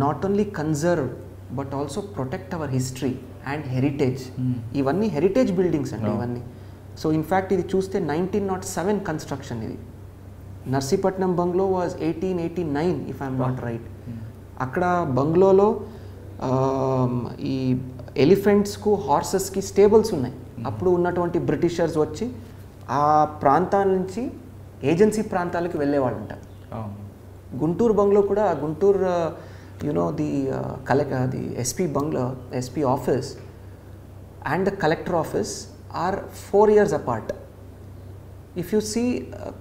not only conserve but also protect our history and heritage. ఇవన్నీ హెరిటేజ్ బిల్డింగ్స్ అండి ఇవన్నీ. సో ఇన్ఫ్యాక్ట్ ఇది చూస్తే 1907 కన్స్ట్రక్షన్. ఇది Narsipatnam bungalow was 1889 if I'm not right. అక్కడ బంగ్లోలో ఈ ఎలిఫెంట్స్కు హార్సెస్కి స్టేబుల్స్ ఉన్నాయి. అప్పుడు ఉన్నటువంటి బ్రిటిషర్స్ వచ్చి ఆ ప్రాంతాల నుంచి ఏజెన్సీ ప్రాంతాలకు వెళ్ళేవాళ్ళంట. గుంటూరు బంగ్లో కూడా Guntur the SP bungalow, SP office and the collector office are 4 years apart. If you see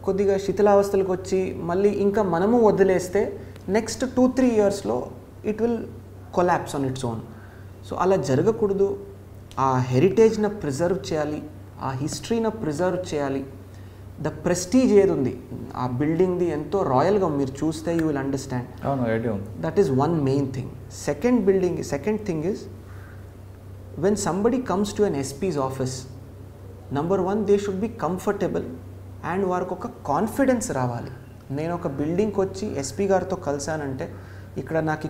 కొద్దిగా శిథిలావస్థలకు వచ్చి మళ్ళీ ఇంకా మనము వదిలేస్తే నెక్స్ట్ 2-3 yearsలో it will collapse on its own. So అలా జరగకూడదు. ఆ హెరిటేజ్ని ప్రిజర్వ్ చేయాలి, ఆ హిస్టరీని ప్రిజర్వ్ చేయాలి. ద ప్రెస్టీజ్ ఏది ఉంది ఆ బిల్డింగ్ది ఎంతో రాయల్గా మీరు చూస్తే you will understand. That is one main thing. Second thing is when somebody comes to an SP's office, number 1 they should be comfortable and వారికి ఒక కాన్ఫిడెన్స్ రావాలి. నేను ఒక బిల్డింగ్కి వచ్చి ఎస్పీ గారితో కలిశానంటే ఇక్కడ నాకు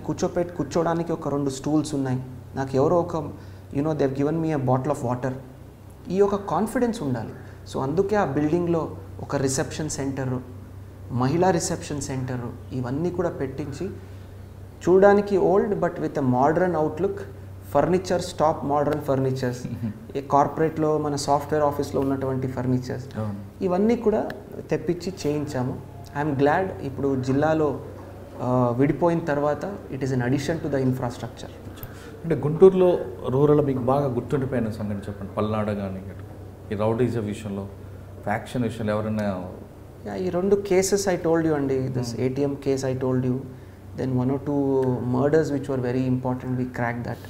కూర్చోడానికి ఒక 2 stools ఉన్నాయి, నాకు ఎవరో ఒక they've given me a bottle of water, ఈ ఒక కాన్ఫిడెన్స్ ఉండాలి. సో అందుకే ఆ బిల్డింగ్లో ఒక రిసెప్షన్ సెంటరు, మహిళా రిసెప్షన్ సెంటరు ఇవన్నీ కూడా పెట్టించి చూడడానికి old but with a modern outlook, furnitures top modern furnitures, ఈ కార్పొరేట్లో మన సాఫ్ట్వేర్ ఆఫీస్లో ఉన్నటువంటి ఫర్నిచర్స్ ఇవన్నీ కూడా తెప్పించి చేయించాము. ఐఎమ్ గ్లాడ్ ఇప్పుడు జిల్లాలో విడిపోయిన తర్వాత it is an addition to the infrastructure.
అంటే గుంటూరులో రూరల్ మీకు బాగా గుర్తుండిపోయిన సంగతి చెప్పండి. పల్నాడు కానీ ఈ రౌడీజం విషయంలో, ఫ్యాక్షన్ విషయంలో ఎవరైనా
ఈ 2 cases I told you అండి, this ATM case I told you, then 1 or 2 murders which were very important, we cracked that,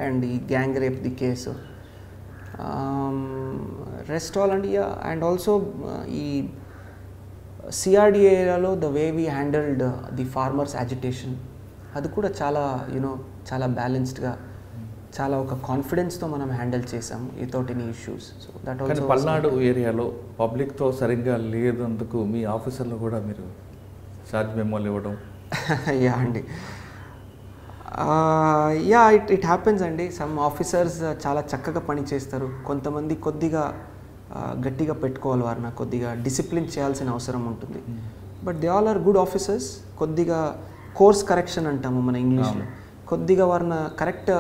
and the gang rape the case, rest all and yeah, and also ఈ CRD ఏరియాలో the way we handled the farmers agitation అది కూడా చాలా చాలా బ్యాలెన్స్డ్గా, చాలా ఒక కాన్ఫిడెన్స్తో మనం హ్యాండిల్ చేసాము without any issues. So that also
Palnadu ఏరియాలో పబ్లిక్తో సరిగ్గా లేదందుకు మీ ఆఫీసర్లు కూడా మీరు ఛార్జ్ మెమోలు ఇవ్వడం.
యా అండి, ఇట్ హ్యాపెన్స్ అండి. సమ్ ఆఫీసర్స్ చాలా చక్కగా పని చేస్తారు, కొంతమంది కొద్దిగా గట్టిగా పెట్టుకోవాలి, వారిని కొద్దిగా డిసిప్లిన్ చేయాల్సిన అవసరం ఉంటుంది. But they all are good officers. కొద్దిగా కోర్స్ కరెక్షన్ అంటాము మన ఇంగ్లీష్లో, కొద్దిగా వారిని కరెక్ట్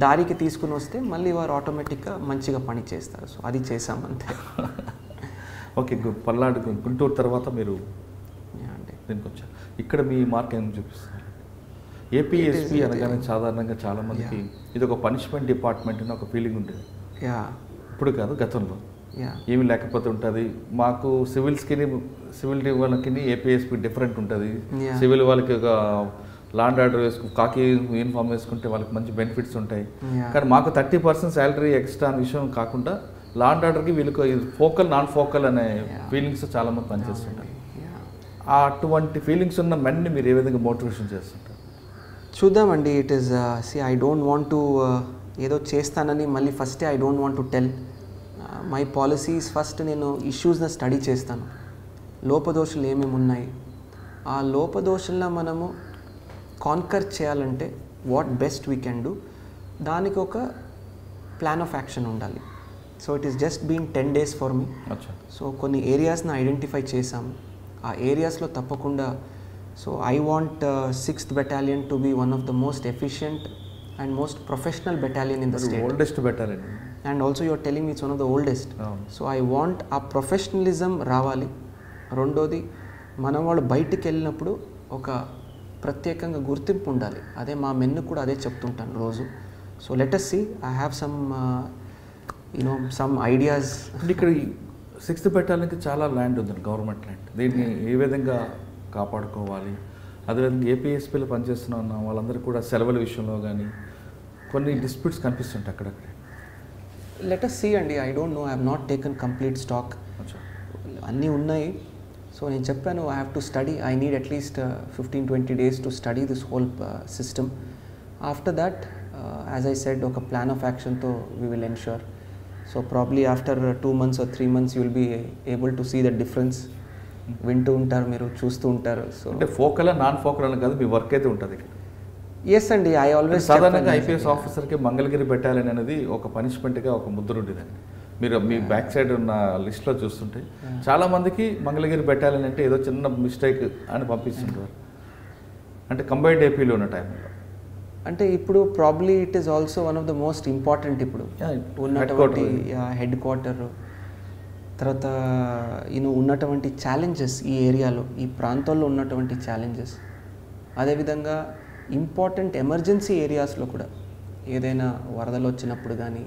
దారికి తీసుకుని వస్తే మళ్ళీ వారు ఆటోమేటిక్గా మంచిగా పని చేస్తారు. సో అది చేసాం అంతే.
ఓకే, పల్నాడు గుంటూరు తర్వాత మీరు దీనికి వచ్చారు. ఇక్కడ మీ మార్క్ ఏం చూపిస్తారు? ఏపీఎస్పీ అనగానే సాధారణంగా చాలామందికి ఇది ఒక పనిష్మెంట్ డిపార్ట్మెంట్ అని ఒక ఫీలింగ్ ఉండేది. ఇప్పుడు కాదు, గతంలో ఏమి లేకపోతే ఉంటుంది. మాకు సివిల్ వాళ్ళకి ఏపీఎస్పీ డిఫరెంట్ ఉంటుంది. సివిల్ వాళ్ళకి ఒక లాండ్ ఆర్డర్ కాకి యూనిఫామ్ వేసుకుంటే వాళ్ళకి మంచి బెనిఫిట్స్ ఉంటాయి. కానీ మాకు 30% శాలరీ ఎక్స్ట్రా అనే విషయం కాకుండా లాండ్ ఆర్డర్కి వీళ్ళకి ఫోకల్ నాన్ ఫోకల్ అనే ఫీలింగ్స్ చాలామంది పనిచేస్తుంటారు. అటువంటి ఫీలింగ్స్ ఉన్న మెన్ని మీరు ఏ విధంగా మోటివేషన్ చేస్తుంటారు?
చూద్దామండి. It is I don't want to ఏదో చేస్తానని మళ్ళీ ఫస్టే I don't want to tell. My policies first నేను ఇష్యూస్ని స్టడీ చేస్తాను, లోపదోషులు ఏమేమి ఉన్నాయి, ఆ లోపదోషులను మనము కాన్కర్ చేయాలంటే what best we can do, దానికి ఒక ప్లాన్ ఆఫ్ యాక్షన్ ఉండాలి. So it is just being 10 days for me. So కొన్ని ఏరియాస్ని ఐడెంటిఫై చేసాము, ఆ ఏరియాస్లో తప్పకుండా. So I want 6th Battalion to be one of the most efficient and most professional battalion in the state.
Oldest battalion.
And also you are telling me it's one of the oldest. So I want ఆ professionalism రావాలి. రెండోది మనం వాళ్ళు బయటికి వెళ్ళినప్పుడు ఒక ప్రత్యేకంగా గుర్తింపు ఉండాలి. అదే మా మెన్ను కూడా అదే చెప్తుంటాను రోజు. So let us see, I have some ideas.
ఇక్కడ 6th Battalionకి చాలా ల్యాండ్ ఉంది, గవర్నమెంట్ ల్యాండ్. దీన్ని ఏ విధంగా కాపాడుకోవాలి? అదేవిధంగా ఏపీఎస్పీలో పనిచేస్తున్న వాళ్ళందరూ కూడా సెలవుల విషయంలో కానీ కొన్ని డిస్ప్యూట్స్ కనిపిస్తుంటాయి అక్కడక్కడ.
లెట్ us see అండి, I don't know, I have not taken complete stock. అన్నీ ఉన్నాయి. సో నేను చెప్పాను, I have to study, I need at least 15-20 days to study this whole system. After that, as I said, ఒక plan of యాక్షన్తో we will ensure. So probably after 2 months or 3 months you will be able to see the difference. వింటూ ఉంటారు, మీరు చూస్తూ ఉంటారు. So
అంటే focal non focal అని కాదు, మీ వర్క్ అయితే ఉంటుంది ఇక్కడ.
ఎస్ అండి, ఐ ఆల్వేస్
సాధారణంగా ఐపీఎస్ ఆఫీసర్కి మంగళగిరి బెటాలియన్ అనేది ఒక పనిష్మెంట్గా ఒక ముద్ర ఉండేదండి. మీరు మీ బ్యాక్ సైడ్ ఉన్న లిస్ట్లో చూస్తుంటే చాలామందికి మంగళగిరి బెటాలియన్ అంటే ఏదో చిన్న మిస్టేక్ అని పంపిస్తుంటారు. అంటే కంబైన్డ్ ఏపీలో ఉన్న టైంలో
అంటే ఇప్పుడు probably it is also one of the most important ఇప్పుడు ఉన్నటువంటి హెడ్ క్వార్టర్. తర్వాత ఉన్నటువంటి ఛాలెంజెస్ ఈ ఏరియాలో, ఈ ప్రాంతాల్లో ఉన్నటువంటి ఛాలెంజెస్, అదేవిధంగా ఇంపార్టెంట్ ఎమర్జెన్సీ ఏరియాస్లో కూడా ఏదైనా వరదలు వచ్చినప్పుడు కానీ,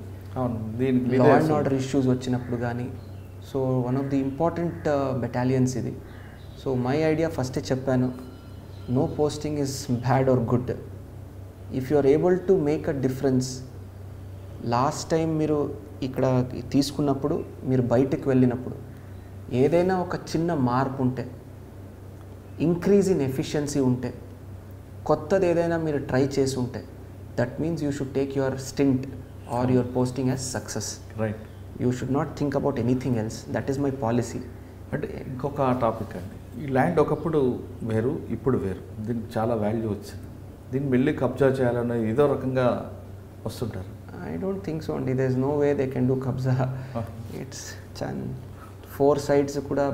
లా అండ్ ఆర్డర్ ఇష్యూస్ వచ్చినప్పుడు కానీ. So one of the important battalions ఇది. సో మై ఐడియా ఫస్టే చెప్పాను, no posting is bad or good. If you are able to make a difference. Last time మీరు ఇక్కడ తీసుకున్నప్పుడు, మీరు బయటకు వెళ్ళినప్పుడు ఏదైనా ఒక చిన్న మార్పు ఉంటే, ఇంక్రీజ్ ఇన్ ఎఫిషియన్సీ ఉంటే, కొత్తది ఏదైనా మీరు ట్రై చేసి ఉంటే, that means you should take your stint or your posting as success.
Right.
You should not think about anything else. That is my policy.
అంటే ఇంకొక టాపిక్ అండి, ఈ ల్యాండ్ ఒకప్పుడు వేరు, ఇప్పుడు వేరు. దీనికి చాలా వాల్యూ వచ్చింది. దీన్ని వెళ్ళి కబ్జా చేయాలన్న ఏదో రకంగా వస్తుంటారు.
I don't think so అండి. there is no way they can do kabza. It's 4 sides కూడా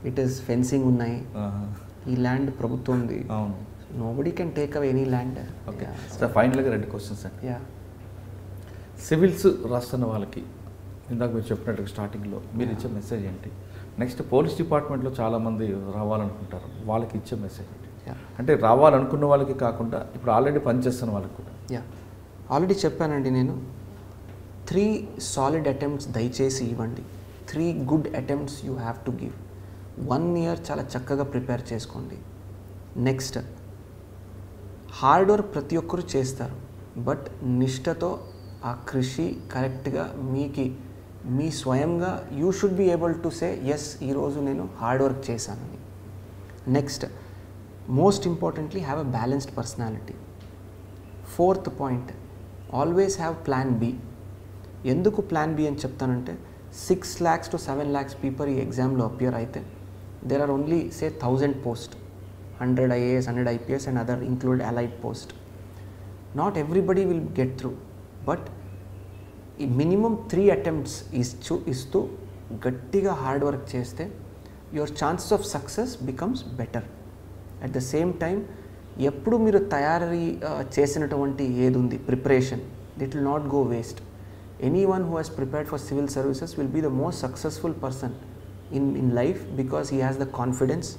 it is fencing ఉన్నాయి. ఈ ల్యాండ్ ప్రభుత్వంది.
అవును.
nobody can take away any land.
Okay sir, ఫైనల్గా 2 క్వశ్చన్స్ అండి.
యా,
సివిల్స్ రాస్తున్న వాళ్ళకి ఇందాక మీరు చెప్పినట్టు స్టార్టింగ్లో మీరు ఇచ్చే మెసేజ్ ఏంటి? నెక్స్ట్ పోలీస్ డిపార్ట్మెంట్లో చాలామంది రావాలనుకుంటారు, వాళ్ళకి ఇచ్చే మెసేజ్ ఏంటి? అంటే రావాలనుకున్న వాళ్ళకి కాకుండా ఇప్పుడు ఆల్రెడీ పనిచేస్తున్న వాళ్ళకి కూడా.
యా, ఆల్రెడీ చెప్పానండి నేను. 3 సాలిడ్ అటెంప్ట్స్ దయచేసి ఇవ్వండి. 3 good attempts you have to give. 1 year చాలా చక్కగా ప్రిపేర్ చేసుకోండి. నెక్స్ట్, హార్డ్ వర్క్ ప్రతి ఒక్కరు చేస్తారు, బట్ నిష్ఠతో ఆ కృషి కరెక్ట్గా మీ స్వయంగా you should be able to say yes, ఈరోజు నేను హార్డ్ వర్క్ చేశానని. Next, most importantly have a balanced personality. 4th point, always have plan B. ఎందుకు ప్లాన్ బి అని చెప్తానంటే, 6 lakhs to 7 lakhs పీపుల్ ఈ ఎగ్జామ్లో అపియర్ అయితే there are only say 1000 post, 100 IAS, 100 IPS and other include allied post. Not everybody will get through, but minimum 3 attempts ఇస్తూ గట్టిగా hard work చేస్తే your chances of success becomes better. At the same time ఎప్పుడు మీరు తయారీ చేసినటువంటి ఏది ఉంది preparation, it will not go waste. Anyone who has prepared for civil services will be the most successful person in life because he has the confidence,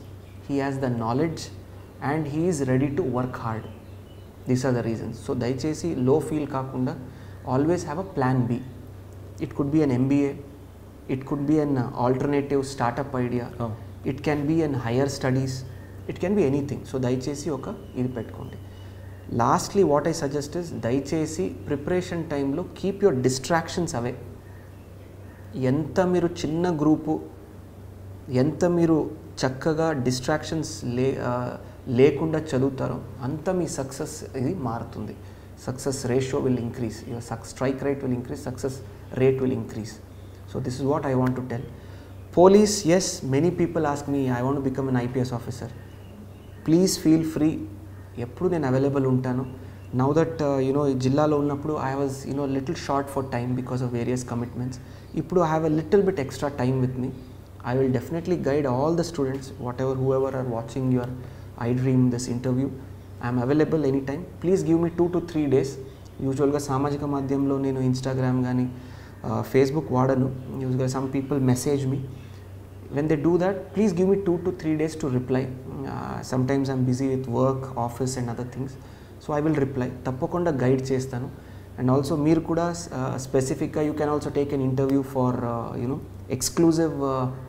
he has the knowledge and he is ready to work hard. These are the reasons. So దయచేసి లో feel కాకుండా always have a plan B. It could be an MBA, it could be an alternative startup idea, it can be an higher studies, it can be anything. So దయచేసి ఒక ఇది పెట్టుకోండి. Lastly what I suggest is, దయచేసి preparation టైంలో keep your distractions away. ఎంత మీరు చిన్న group, ఎంత మీరు చక్కగా డిస్ట్రాక్షన్స్ లేకుండా చదువుతారో అంత మీ సక్సెస్ ఇది మారుతుంది. Success ratio will increase, your strike rate will increase, success rate will increase. So this is what I want to tell. Police, yes, many people ask me I want to become an IPS officer. Please feel free, ఎప్పుడు నేను available ఉంటాను. Now that ఈ జిల్లాలో ఉన్నప్పుడు I was little short for time because of various commitments. ఇప్పుడు I have a little bit extra time with me. I will definitely guide all the students, whoever are watching your iDream this interview. I am available anytime. Please give me 2 to 3 days. Usually సామాజిక మాధ్యమంలో నేను Instagram కానీ Facebook వాడను. యూజువల్గా some people message me. When they do that, please give me 2 to 3 days to reply. Sometimes I am busy with work, office and other things. So I will reply. తప్పకుండా guide చేస్తాను. And also మీరు కూడా స్పెసిఫిక్గా you can also take an interview for exclusive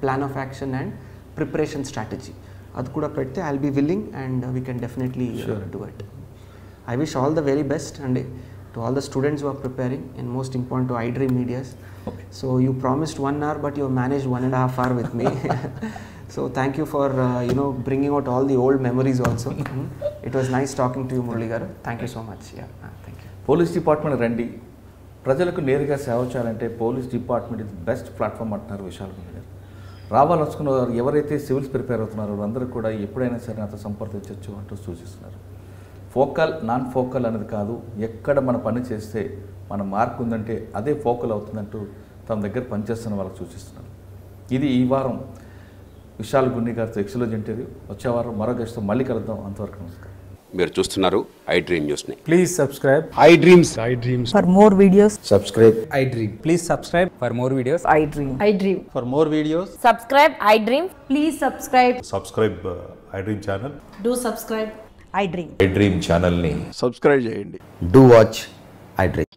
plan of action and preparation strategy. అది కూడా పెడితే I'll be willing and we can definitely do it. I wish all the very best and to all the students who are preparing, and most important to iDream Medias. Okay. So you promised 1 hour but you managed 1.5 hours with me. So thank you for bringing out all the old memories also. It was nice talking to you, Murali garu. Thank you so much. Yeah, thank you.
Police department రండి, ప్రజలకు నేరుగా సేవ చేయాలంటే police department ఇది best platform అంటున్నారు విశాల్ గుండి గారు. రావాలనుకున్న వారు ఎవరైతే సివిల్స్ ప్రిపేర్ అవుతున్నారో వాళ్ళందరూ కూడా ఎప్పుడైనా సరే నాతో సంప్రదించవచ్చు అంటూ సూచిస్తున్నారు. ఫోకల్ నాన్ ఫోకల్ అనేది కాదు, ఎక్కడ మన పని చేస్తే మన మార్క్ ఉందంటే అదే ఫోకల్ అవుతుందంటూ తమ దగ్గర పనిచేస్తున్న వాళ్ళకి సూచిస్తున్నారు. ఇది ఈ వారం విశాల్ గుండి గారితో ఎక్స్క్లూజివ్ ఇంటర్వ్యూ. వచ్చే వారం మరో గెస్ట్తో మళ్ళీ కలుద్దాం. అంతవరకు నమస్కారం.
మీరు చూస్తున్నారు ఐ డ్రీమ్ న్యూస్ని.
Please subscribe.
I dreams
For more videos,
Subscribe. I Dream. Please subscribe for more videos.
I dream. I dream.
For more videos.
Subscribe, I dream. Please subscribe.
Subscribe I dream channel.
Do subscribe. I dream.
I dream ఛానల్ని
subscribe చేయండి.
Do watch I dream.